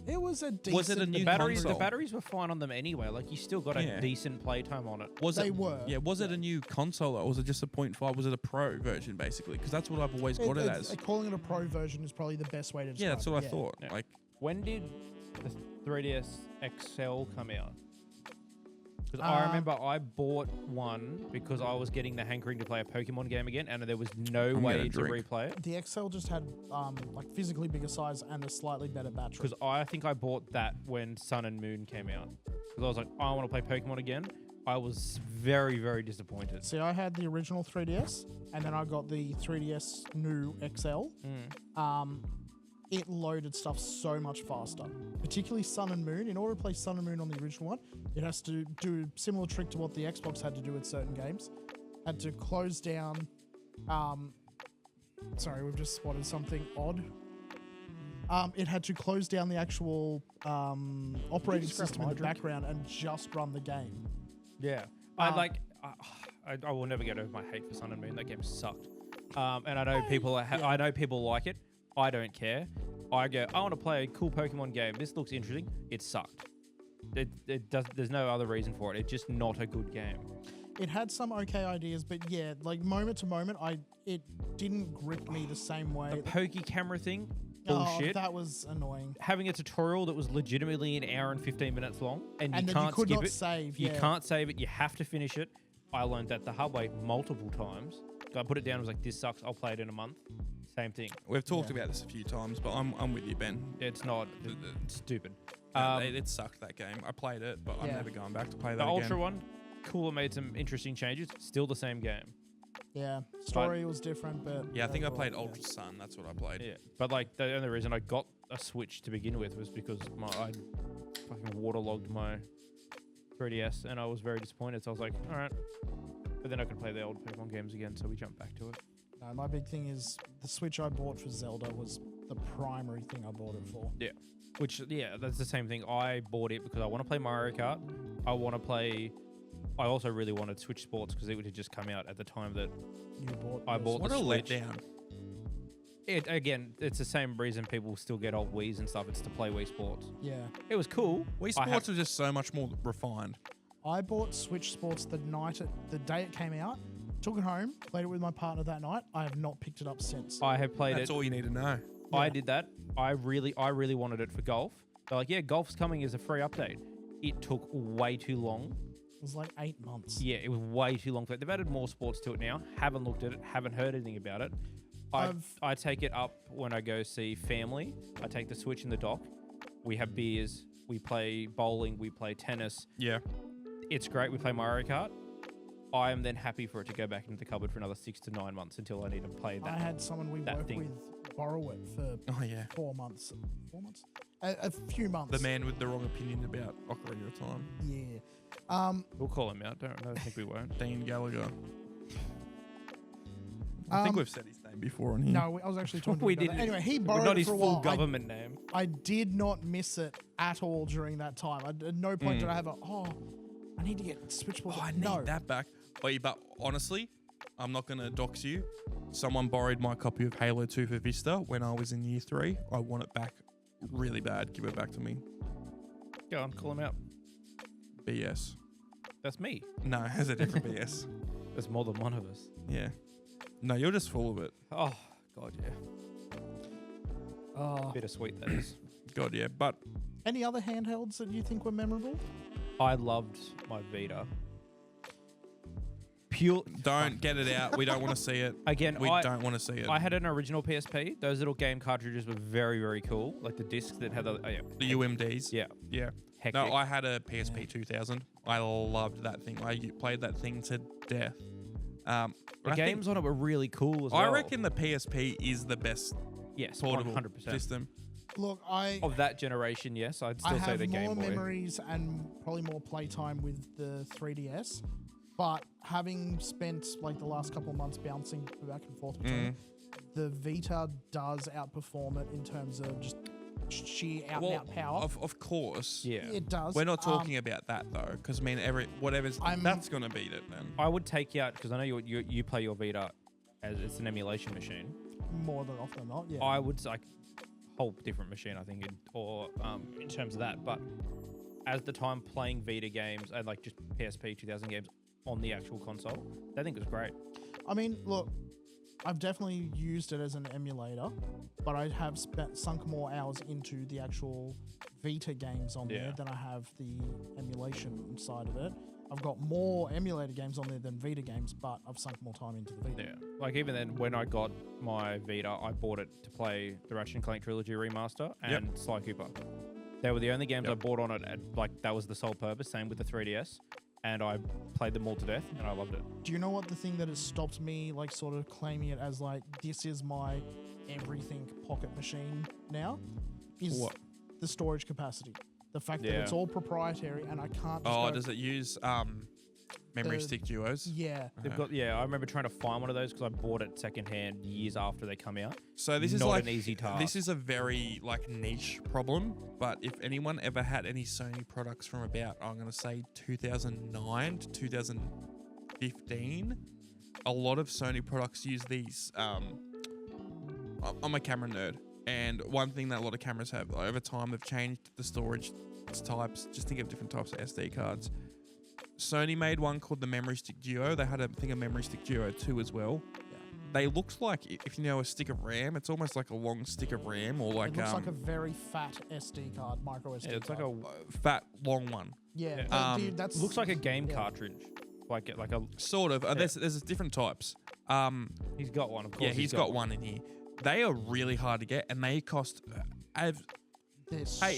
It was a decent. Was it a new The console? batteries were fine on them anyway. Like you still got a Yeah. decent playtime on it. Was They it? were. Yeah. Was it a new console or was it just a 0.5? Was it a Pro version basically? Because that's what I've always got it as. Calling it a pro version is probably the best way to describe Yeah, that's what it. I thought. Yeah. Like, When did the 3DS XL come out? Because I remember I bought one because I was getting the hankering to play a Pokemon game again, and there was no I'm way gonna to drink. replay it. The XL just had like physically bigger size and a slightly better battery. Because I think I bought that when Sun and Moon came out. Because I was like, I want to play Pokemon again. I was very, very disappointed. See, I had the original 3DS, and then I got the 3DS new XL. It loaded stuff so much faster, particularly Sun and Moon. In order to play Sun and Moon on the original one, it has to do a similar trick to what the Xbox had to do with certain games. Had to close down. Sorry, we've just spotted something odd. It had to close down the actual operating just grab system in my the drink? background and just run the game. Yeah. I will never get over my hate for Sun and Moon. That game sucked. And I know people I know people like it. I don't care. I go, I want to play a cool Pokemon game. This looks interesting. It sucked. It does. There's no other reason for it. It's just not a good game. It had some okay ideas, but yeah, like moment to moment, it didn't grip me the same way. The pokey camera thing, Oh, bullshit. that was annoying. Having a tutorial that was legitimately an hour and 15 minutes long, and you then can't you could skip not it. save. You Yeah. can't save it. You have to finish it. I learned that the hard way multiple times. I put it down. I was like, this sucks. I'll play it in a month. Same thing. we've talked Yeah. about this a few times, but I'm with you, Ben. It's not. It's stupid. It sucked that game. I played it, but I'm Yeah. never going back to play The that Ultra again. one, cool. It made some interesting changes. Still the same game. Yeah, story was different, but Yeah, I think I overall, played yeah. Ultra Sun. That's what I played. Yeah, but like the only reason I got a Switch to begin with was because I fucking waterlogged my 3DS, and I was very disappointed. So I was like, all right. But then I could play the old Pokemon games again, so we jumped back to it. No, my big thing is the Switch I bought for Zelda was the primary thing I bought it for. Yeah. Which, yeah, that's the same thing. I bought it because I want to play Mario Kart. I want to play... I also really wanted Switch Sports because it would have just come out at the time that You bought. I yours. bought What the a Switch. letdown. Again, it's the same reason people still get old Wiis and stuff. It's to play Wii Sports. Yeah, It was cool. Wii I Sports was just so much more refined. I bought Switch Sports the day it came out. Took it home, played it with my partner that night. I have not picked it up since. I have played That's it. all you need to know. I Yeah. did that. I really wanted it for golf. They're like, yeah, golf's coming as a free update. It took way too long. It was like 8 months. Yeah, it was way too long. They've added more sports to it now. Haven't looked at it. Haven't heard anything about it. I take it up when I go see family. I take the Switch in the dock. We have beers. We play bowling. We play tennis. Yeah. It's great. We play Mario Kart. I am then happy for it to go back into the cupboard for another 6 to 9 months until I need to play I that. had someone we that work thing. with borrow it for Oh, yeah. 4 months. 4 months? A few months. The man with the wrong opinion about Ocarina of Time. Yeah. We'll call him out. Don't think we won't. Dean Gallagher. I think we've said his name before on here. No, I was actually talking We about that. didn't. Anyway, he But borrowed not it his for a full while. government name. I did not miss it at all during that time. At no point did I have I need to get Switch Sports. Oh, I need that back. Wait, but honestly, I'm not going to dox you. Someone borrowed my copy of Halo 2 for Vista when I was in year 3. I want it back really bad. Give it back to me. Go on, call him out. BS. That's me. No, it has a different BS. There's more than one of us. Yeah. No, you're just full of it. Oh, God, yeah. Oh. Bittersweet, that is. God, yeah. But Any other handhelds that you think were memorable? I loved my Vita. Pure. don't get it out. We don't want to see it. Again, We I don't want to see it. I had an original PSP. Those little game cartridges were very, very cool. Like the discs that had the... Oh, yeah. The UMDs. Yeah. Yeah. Hectic. No, I had a PSP 2000. I loved that thing. I played that thing to death. The I think- games on it were really cool as well. I reckon the PSP is the best yes, portable 100%. system. Look, I Of that generation, yes. I'd I still say have the Game more Boy. memories and probably more playtime with the 3DS. But having spent like the last couple of months bouncing back and forth between, the Vita does outperform it in terms of just sheer out and out power. Of course. Yeah. It does. We're not talking about that though, because I mean, that's gonna beat it then. I would take you out, because I know you play your Vita as it's an emulation machine. more than often than not. Yeah. I would like whole different machine, I think, in terms of that. But as the time playing Vita games and like just PSP 2000 games on the actual console, I think it was great. I mean, look, I've definitely used it as an emulator, but I have sunk more hours into the actual Vita games on there than I have the emulation side of it. I've got more emulator games on there than Vita games, but I've sunk more time into the Vita. Yeah, like even then, when I got my Vita, I bought it to play the Ratchet and Clank Trilogy Remaster and Sly Cooper. They were the only games I bought on it, and like that was the sole purpose. Same with the 3DS, and I played them all to death, and I loved it. Do you know what the thing that has stopped me, like, sort of claiming it as like this is my everything pocket machine now? Is What? The storage capacity. The fact that it's all proprietary and I can't. Just does it use memory stick duos? Yeah. They've got I remember trying to find one of those because I bought it secondhand years after they come out. So this is not like an easy task. This is a very like niche problem, but if anyone ever had any Sony products from about, I'm going to say 2009 to 2015, a lot of Sony products use these. I'm a camera nerd, and one thing that a lot of cameras have over time, they've changed the storage types. Just think of different types of SD cards. Sony made one called the Memory Stick Duo. They had a Memory Stick Duo 2 as well. Yeah. They looked like, if you know a stick of RAM, it's almost like a long stick of RAM, or like it looks like a very fat SD card, micro SD. Yeah, it's card. like a fat long one. Yeah, dude, that's looks like a game cartridge, like a sort of. There's different types. He's got one. Of course, yeah, he's got one in here. They are really hard to get, and they cost. Hey,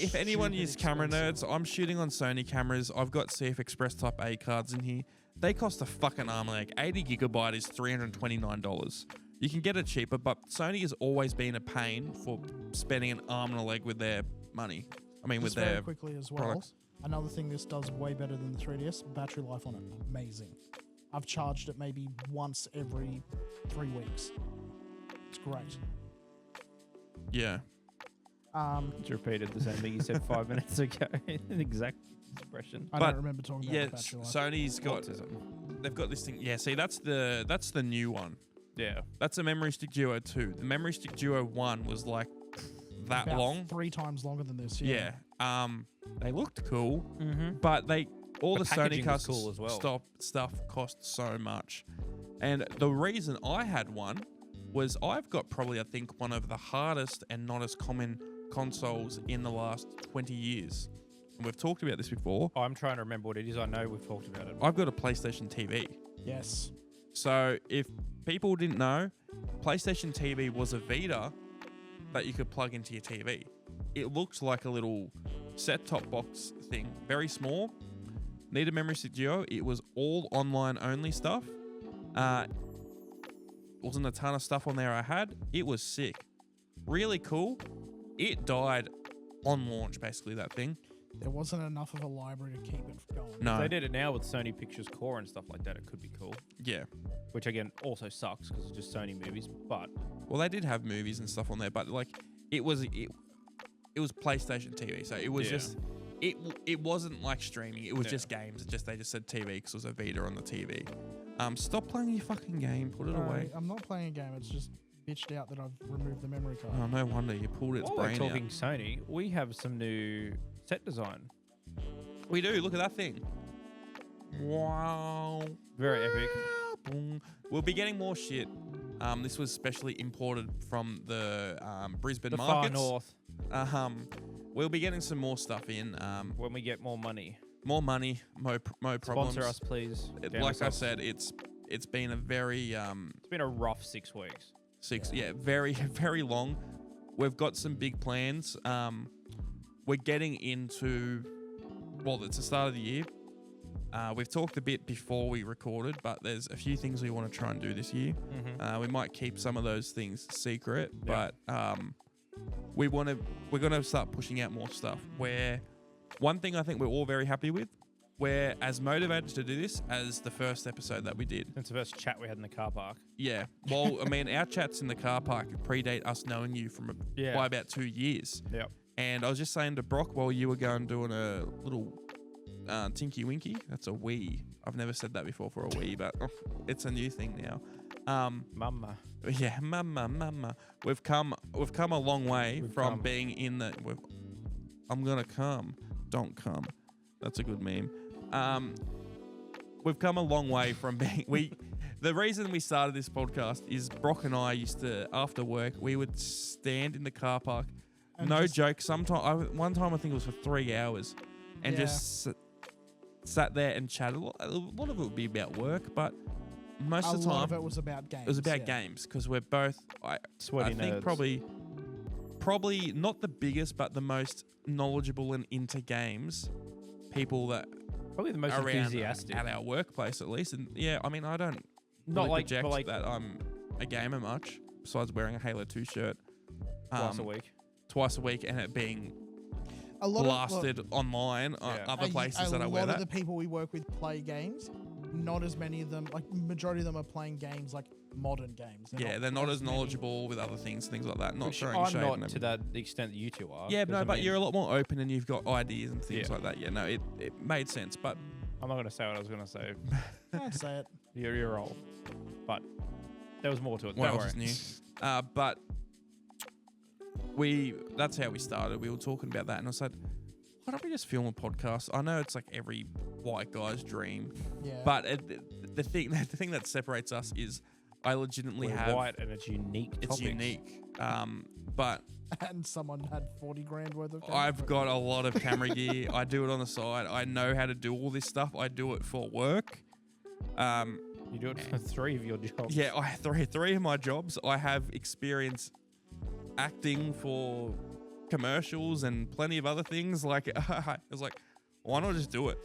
if anyone uses camera nerds, I'm shooting on Sony cameras. I've got CF Express Type A cards in here. They cost a fucking arm and leg. 80 gigabyte is $329. You can get it cheaper, but Sony has always been a pain for spending an arm and a leg with their money. I mean, just with very their quickly as well. products. Another thing this does way better than the 3DS, battery life on it, amazing. I've charged it maybe once every 3 weeks. It's great. Yeah. Just repeated the same thing you said 5 minutes ago. An exact expression. I don't remember talking about the battery life. Sony's got they've got this thing. Yeah, see that's the new one. Yeah. That's a Memory Stick Duo 2. The Memory Stick Duo 1 was like that About long. 3 times longer than this. Yeah. They looked cool, Mm-hmm. but all the Sony packaging was custom cool as well. stuff cost so much. And the reason I had one was I've got probably, I think, one of the hardest and not as common consoles in the last 20 years. And we've talked about this before. I'm trying to remember what it is. I know we've talked about it. I've got a PlayStation TV. Yes. So if people didn't know, PlayStation TV was a Vita that you could plug into your TV. It looked like a little set-top box thing, very small. Need a Memory Stick Duo. It was all online only stuff. Wasn't a ton of stuff on there I had. It was sick. Really cool. It died on launch, basically, that thing. There wasn't enough of a library to keep it going. No. If they did it now with Sony Pictures Core and stuff like that, it could be cool. Yeah. Which, again, also sucks because it's just Sony movies, but... Well, they did have movies and stuff on there, but, like, it was PlayStation TV, so it was just... It wasn't like streaming. It was just games. They just said TV because it was a Vita on the TV. Stop playing your fucking game. Put it away. I'm not playing a game. It's just bitched out that I've removed the memory card. Oh, no wonder you pulled its While brain we're talking out. Sony, we have some new set design. We do. Look at that thing. Wow. Very epic. Boom. We'll be getting more shit. This was specially imported from the Brisbane The markets. far north. We'll be getting some more stuff in. When we get more money. More money, more problems. Sponsor us, please. Like I said, it's been a very it's been a rough 6 weeks. very very long. We've got some big plans. We're getting into, well, it's the start of the year. We've talked a bit before we recorded, but there's a few things we want to try and do this year. Mm-hmm. We might keep some of those things secret, but we're gonna start pushing out more stuff. Where one thing I think we're all very happy with, we're as motivated to do this as the first episode that we did. It's the first chat we had in the car park. Yeah. Well, I mean, our chats in the car park predate us knowing you by about 2 years. Yep. And I was just saying to Brock while you were doing a little Tinky Winky. That's a wee. I've never said that before for a wee, but it's a new thing now. Mama. Yeah, mama. We've come we've come a long way We've from come. being in the. I'm gonna come, don't come. That's a good meme. We've come a long way from being The reason we started this podcast is Brock and I used to, after work, we would stand in the car park. And No just- joke. One time I think it was for 3 hours, and Yeah. just sat there and chatted. A lot of it would be about work, but most A of the lot time of it was about games. it was about yeah. games because we're both. I Sweaty think nerds. probably not the biggest, but the most knowledgeable and into games people that Probably the most around enthusiastic. at our workplace at least. And yeah, I mean I don't Not really like, project but like that I'm a gamer much, besides wearing a Halo 2 shirt twice a week. twice a week and it being A lot blasted online on Yeah. other places that I A wear lot of that. the people we work with play games. Not as many of them, like majority of them are playing games like modern games. Yeah, they're not as many- knowledgeable with other things like that. Not Which throwing I'm shade not on to that extent that you two are. Yeah, 'cause no, I but mean, you're a lot more open and you've got ideas and things Yeah. like that. Yeah, no, it made sense, but I'm not going to say what I was going to say. Don't say it. You're old. But there was more to it. what Don't else worry. is new? But that's how we started. We were talking about that, and I said, why don't we just film a podcast? I know it's like every white guy's dream, Yeah. but the thing that separates us is I legitimately We're have white and it's unique. it's topics. unique. But and someone had 40 grand worth of. I've got a lot of camera gear. I do it on the side. I know how to do all this stuff. I do it for work. You do it for 3 of your jobs. Yeah, I have three of my jobs. I have experience acting for commercials and plenty of other things. Like I was like, why not just do it?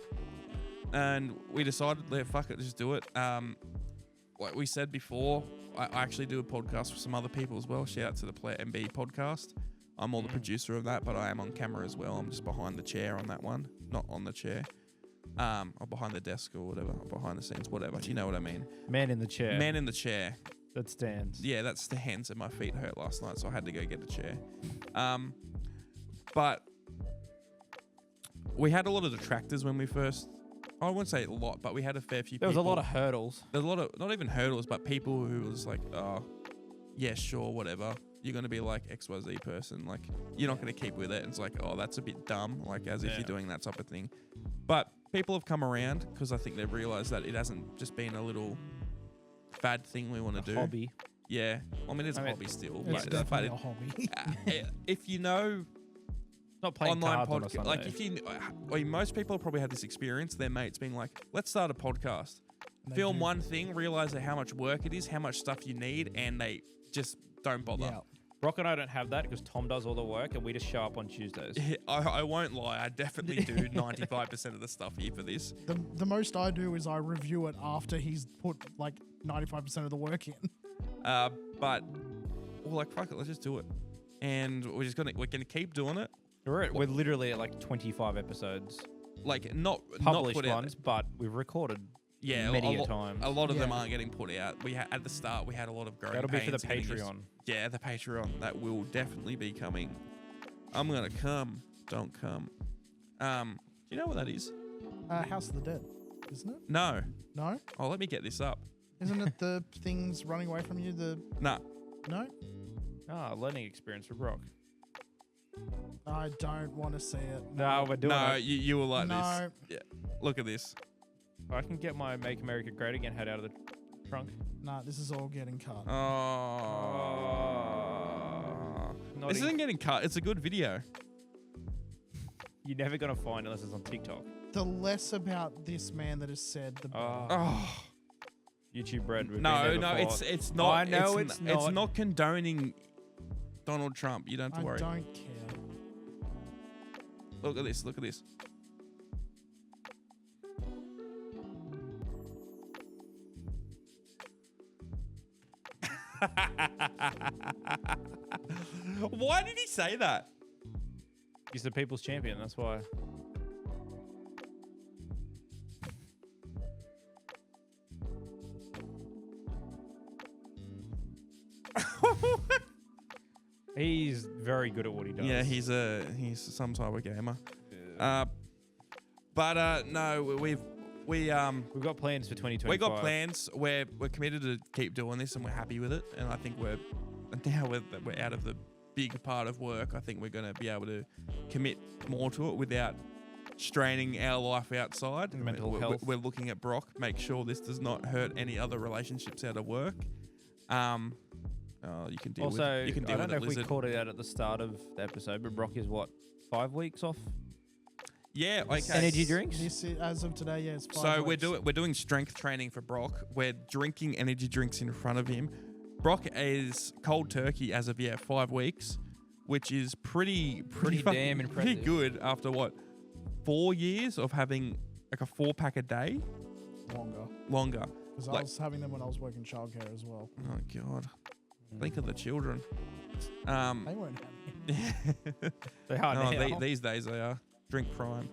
And we decided, fuck it, just do it. Like we said before, I actually do a podcast with some other people as well. Shout out to the Player MB podcast. I'm all the producer of that, but I am on camera as well. I'm just behind the chair on that one, not on the chair. Or behind the desk or whatever, or behind the scenes, whatever. You know what I mean? Man in the chair. Man in the chair. that stands. Yeah, that's the hands and my feet hurt last night, so I had to go get a chair. But we had a lot of detractors when we first. I wouldn't say a lot, but we had a fair few. There was a people. lot of hurdles. There's a lot of not even hurdles, but people who was like, oh, yeah, sure, whatever. You're gonna be like XYZ person, like you're not gonna keep with it. It's like, oh, that's a bit dumb, like as if Yeah. you're doing that type of thing. But people have come around because I think they've realised that it hasn't just been a little fad thing we want to do. Hobby. Yeah, I mean it's I a mean, hobby still. It's But definitely a hobby. if you know Not playing online cards on a podcast, Sunday. like if you, I mean, most people probably had this experience. Their mates being like, "Let's start a podcast." And they Film do. one thing, realize how much work it is, how much stuff you need, and they just don't bother. Yeah. Brock and I don't have that because Tom does all the work and we just show up on Tuesdays. I won't lie. I definitely do 95% of the stuff here for this. The most I do is I review it after he's put like 95% of the work in. But we're like, fuck it, let's just do it, and we're gonna keep doing it. We're literally at like 25 episodes. Like not Published put out. ones, but we've recorded Yeah, many a a times. A lot of them Yeah. aren't getting put out. We at the start we had a lot of growing That'll be for the pains getting this- Patreon. Yeah, the Patreon that will definitely be coming. I'm gonna come. Don't come. Do you know what that is? House of the Dead, isn't it? No. No? Oh, let me get this up. Isn't it the things running away from you? Nah. No? Learning experience for Brock. I don't want to see it. No, we're doing No, it. you will like No. this. Yeah. Look at this. I can get my Make America Great Again head out of the trunk. Nah, this is all getting cut. Oh. Not This even- isn't getting cut. It's a good video. You're never going to find unless it's on TikTok. The less about this man that is said, the better. Oh. YouTube bread. we've been No, there no, before. it's not. I know it's it's not. not condoning Donald Trump. You don't have I to worry. don't care. Look at this. Look at this. Why did he say that? He's the people's champion. That's why. He's very good at what he does. Yeah, he's some type of gamer. But no, we've got plans for 2025. we got plans. We're committed to keep doing this, and we're happy with it. And I think we're out of the big part of work, I think we're going to be able to commit more to it without straining our life outside. Mental health. We're looking at Brock, make sure this does not hurt any other relationships out of work. You can deal with Also, it. You can deal I don't with know it, if we Lizard. called it out at the start of the episode, but Brock is what, 5 weeks off Yeah, okay. energy drinks? As of today, yeah, it's 5 So weeks. we're doing strength training for Brock. We're drinking energy drinks in front of him. Brock is cold turkey as of 5 weeks, which is pretty Pretty fucking- damn pretty impressive. good after 4 years of having like a 4-pack a day. Longer. Because I like- was having them when I was working childcare as well. Oh god. Think of the children. They weren't having it. They are no, now. these days they are. Drink prime.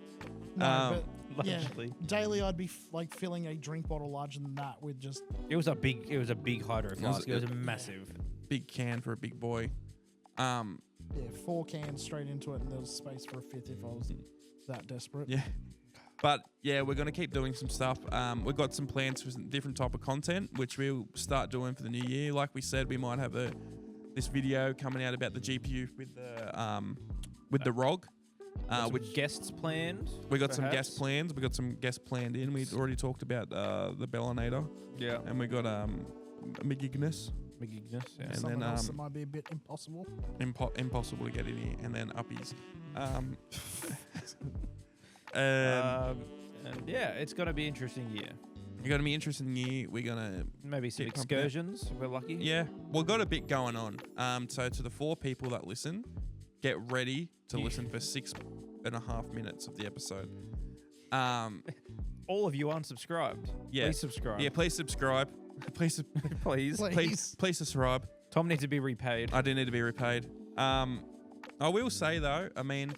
No, but yeah, Allegedly. daily I'd be like filling a drink bottle larger than that with just It was a big hydro flask. It was massive. Big can for a big boy. 4 cans straight into it, and there was space for a 5th if I was that desperate. Yeah. But yeah, we're going to keep doing some stuff. We've got some plans for some different type of content, which we'll start doing for the new year. Like we said, we might have this video coming out about the GPU with the ROG. Which guests planned? We got some perhaps? guest plans. We got some guests planned in. We'd already talked about the Bellinator. Yeah. And we got Migignus. Migignus, yeah. And Something then, else that might be a bit impossible. Impossible to get in here. And then Uppies. And yeah, it's going to be an interesting year. You're going to be interested in year. We're going to Maybe some Get pumped out. excursions if we're lucky. Yeah, we've got a bit going on. So to the 4 people that listen, get ready to listen for 6.5 minutes of the episode. All of you unsubscribed. Yeah. Please subscribe. Yeah, please subscribe. Please subscribe. Tom needs to be repaid. I do need to be repaid. I will say though, I mean,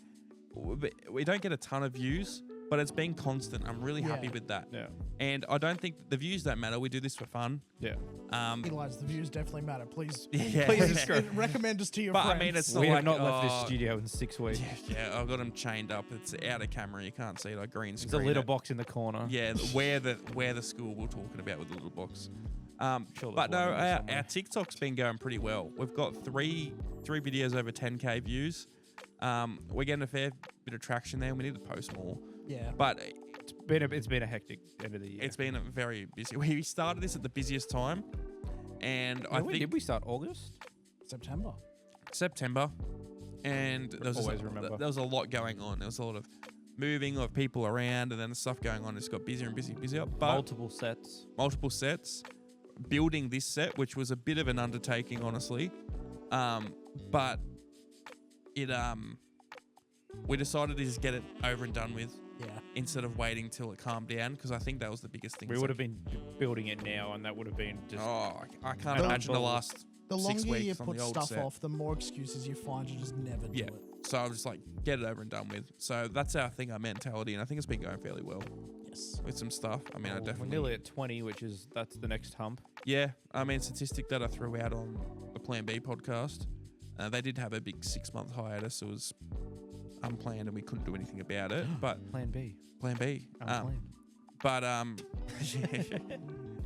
we don't get a ton of views, but it's been constant. I'm really happy Yeah. with that. Yeah. And I don't think the views don't matter. We do this for fun. Yeah. Eli's, the views definitely matter. Please, Yeah. please subscribe. recommend us to your But friends. I mean, it's We not have like, not left this oh, studio in 6 weeks. Yeah, I've got them chained up. It's out of camera. You can't see it. I green screen. There's a litter it. box in the corner. Yeah, where the school we're talking about with the little box. Sure But there's no, one in there somewhere. our TikTok's been going pretty well. We've got three videos over 10k views. We're getting a fair bit of traction there. We need to post more. yeah. But It's been a hectic end of the year. it's been a very busy. We started this at the busiest time, and I think did we start August? September. September, and there was Always remember. there was a lot going on. There was a lot of moving of people around, and then the stuff going on. It's got busier and busier. But Multiple sets. building this set, which was a bit of an undertaking, honestly. But it we decided to just get it over and done with Yeah. instead of waiting till it calmed down, because I think that was the biggest thing. We It's would have like, been building it now, and that would have been just. I can't The- imagine the last The 6 longer you weeks on put the old stuff set. off, the more excuses you find to just never do Yeah. it. So I was just like, get it over and done with. So that's our thing, our mentality, and I think it's been going fairly well Yes. with some stuff. I mean, I We're definitely. nearly at 20, that's the next hump. Yeah, I mean, statistic that I threw out on the Plan B podcast, they did have a big 6-month hiatus. It was unplanned and we couldn't do anything about it. But Plan B. Plan B. Unplanned. But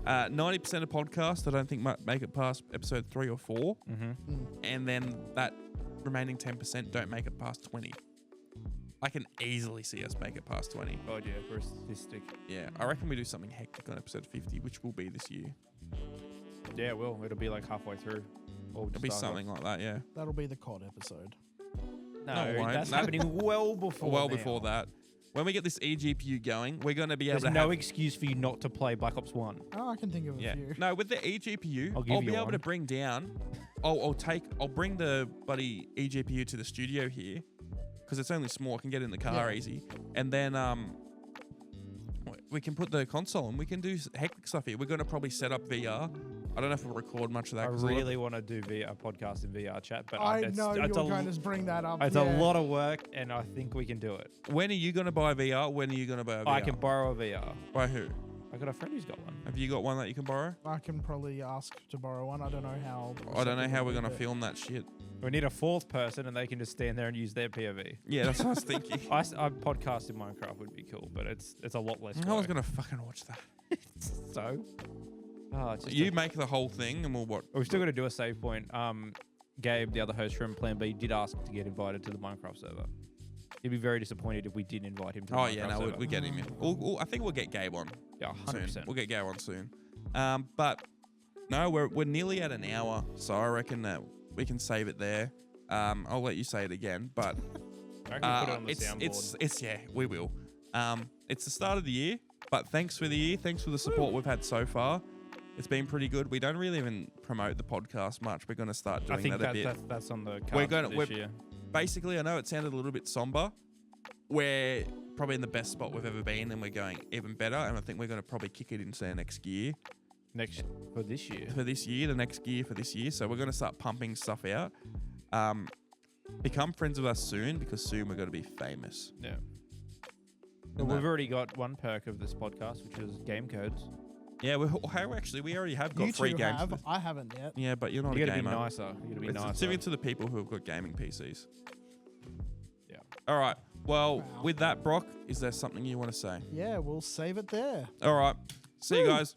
90% of podcasts I don't think might make it past episode 3 or 4, Mm-hmm. and then that remaining 10% don't make it past 20. I can easily see us make it past 20. God, yeah, for a statistic. Yeah, I reckon we do something hectic on episode 50, which will be this year. Yeah, well, it'll be like halfway through. Or It'll be something like that, yeah. That'll be the COD episode. No, No, it won't. that's No. happening well before. Well now. before that. When we get this eGPU going, we're going to be able There's to no have... excuse for you not to play Black Ops 1. Oh, I can think of a Yeah. few. No, with the eGPU, I'll give I'll you be able to one. bring down... I'll bring the bloody eGPU to the studio here, because it's only small. I can get in the car Yeah. easy. And then we can put the console and we can do hectic stuff here. We're going to probably set up VR. I don't know if we'll record much of that. I 'cause really want to do a podcast in VR chat, but I it's, know you're it's going to bring that up. It's yeah. a lot of work, and I think we can do it. When are you going to buy VR? When are you going to buy a VR? I can borrow a VR. By who? I got a friend who's got one. Have you got one that you can borrow? I can probably ask to borrow one. I don't know how. I don't know how we're going going to film that shit. We need a 4th person, and they can just stand there and use their POV. Yeah, that's what I was thinking. I podcast in Minecraft would be cool, but it's a lot less. I was work. going to fucking watch that. So, it's just You make the whole thing and we'll watch. we've still got to do a save point. Gabe, the other host from Plan B, did ask to get invited to the Minecraft server. He'd be very disappointed if we didn't invite him to the Minecraft server. We get him in. I think we'll get Gabe on. Yeah, 100%. Soon. We'll get Gabe on soon. But no, we're nearly at an hour, so I reckon that we can save it there. I'll let you say it again, but I reckon we put it on the soundboard. it's yeah, we will. It's the start of the year, but thanks for the year. Thanks for the support we've had so far. It's been pretty good. We don't really even promote the podcast much. We're going to start doing that a bit. That's on the card for this year. Basically, I know it sounded a little bit somber. We're probably in the best spot we've ever been, and we're going even better. And I think we're going to probably kick it into next year. For this year? For this year, the next year for this year. So we're going to start pumping stuff out. Become friends with us soon, because soon we're going to be famous. Yeah. Well, we've already got one perk of this podcast, which is game codes. Yeah, we already have got free games. I haven't yet. Yeah, but you're not a gamer. You gotta be nicer. You gotta be nicer. It's even to the people who have got gaming PCs. Yeah. All right. Well, with that, Brock, is there something you want to say? Yeah, we'll save it there. All right. See you guys.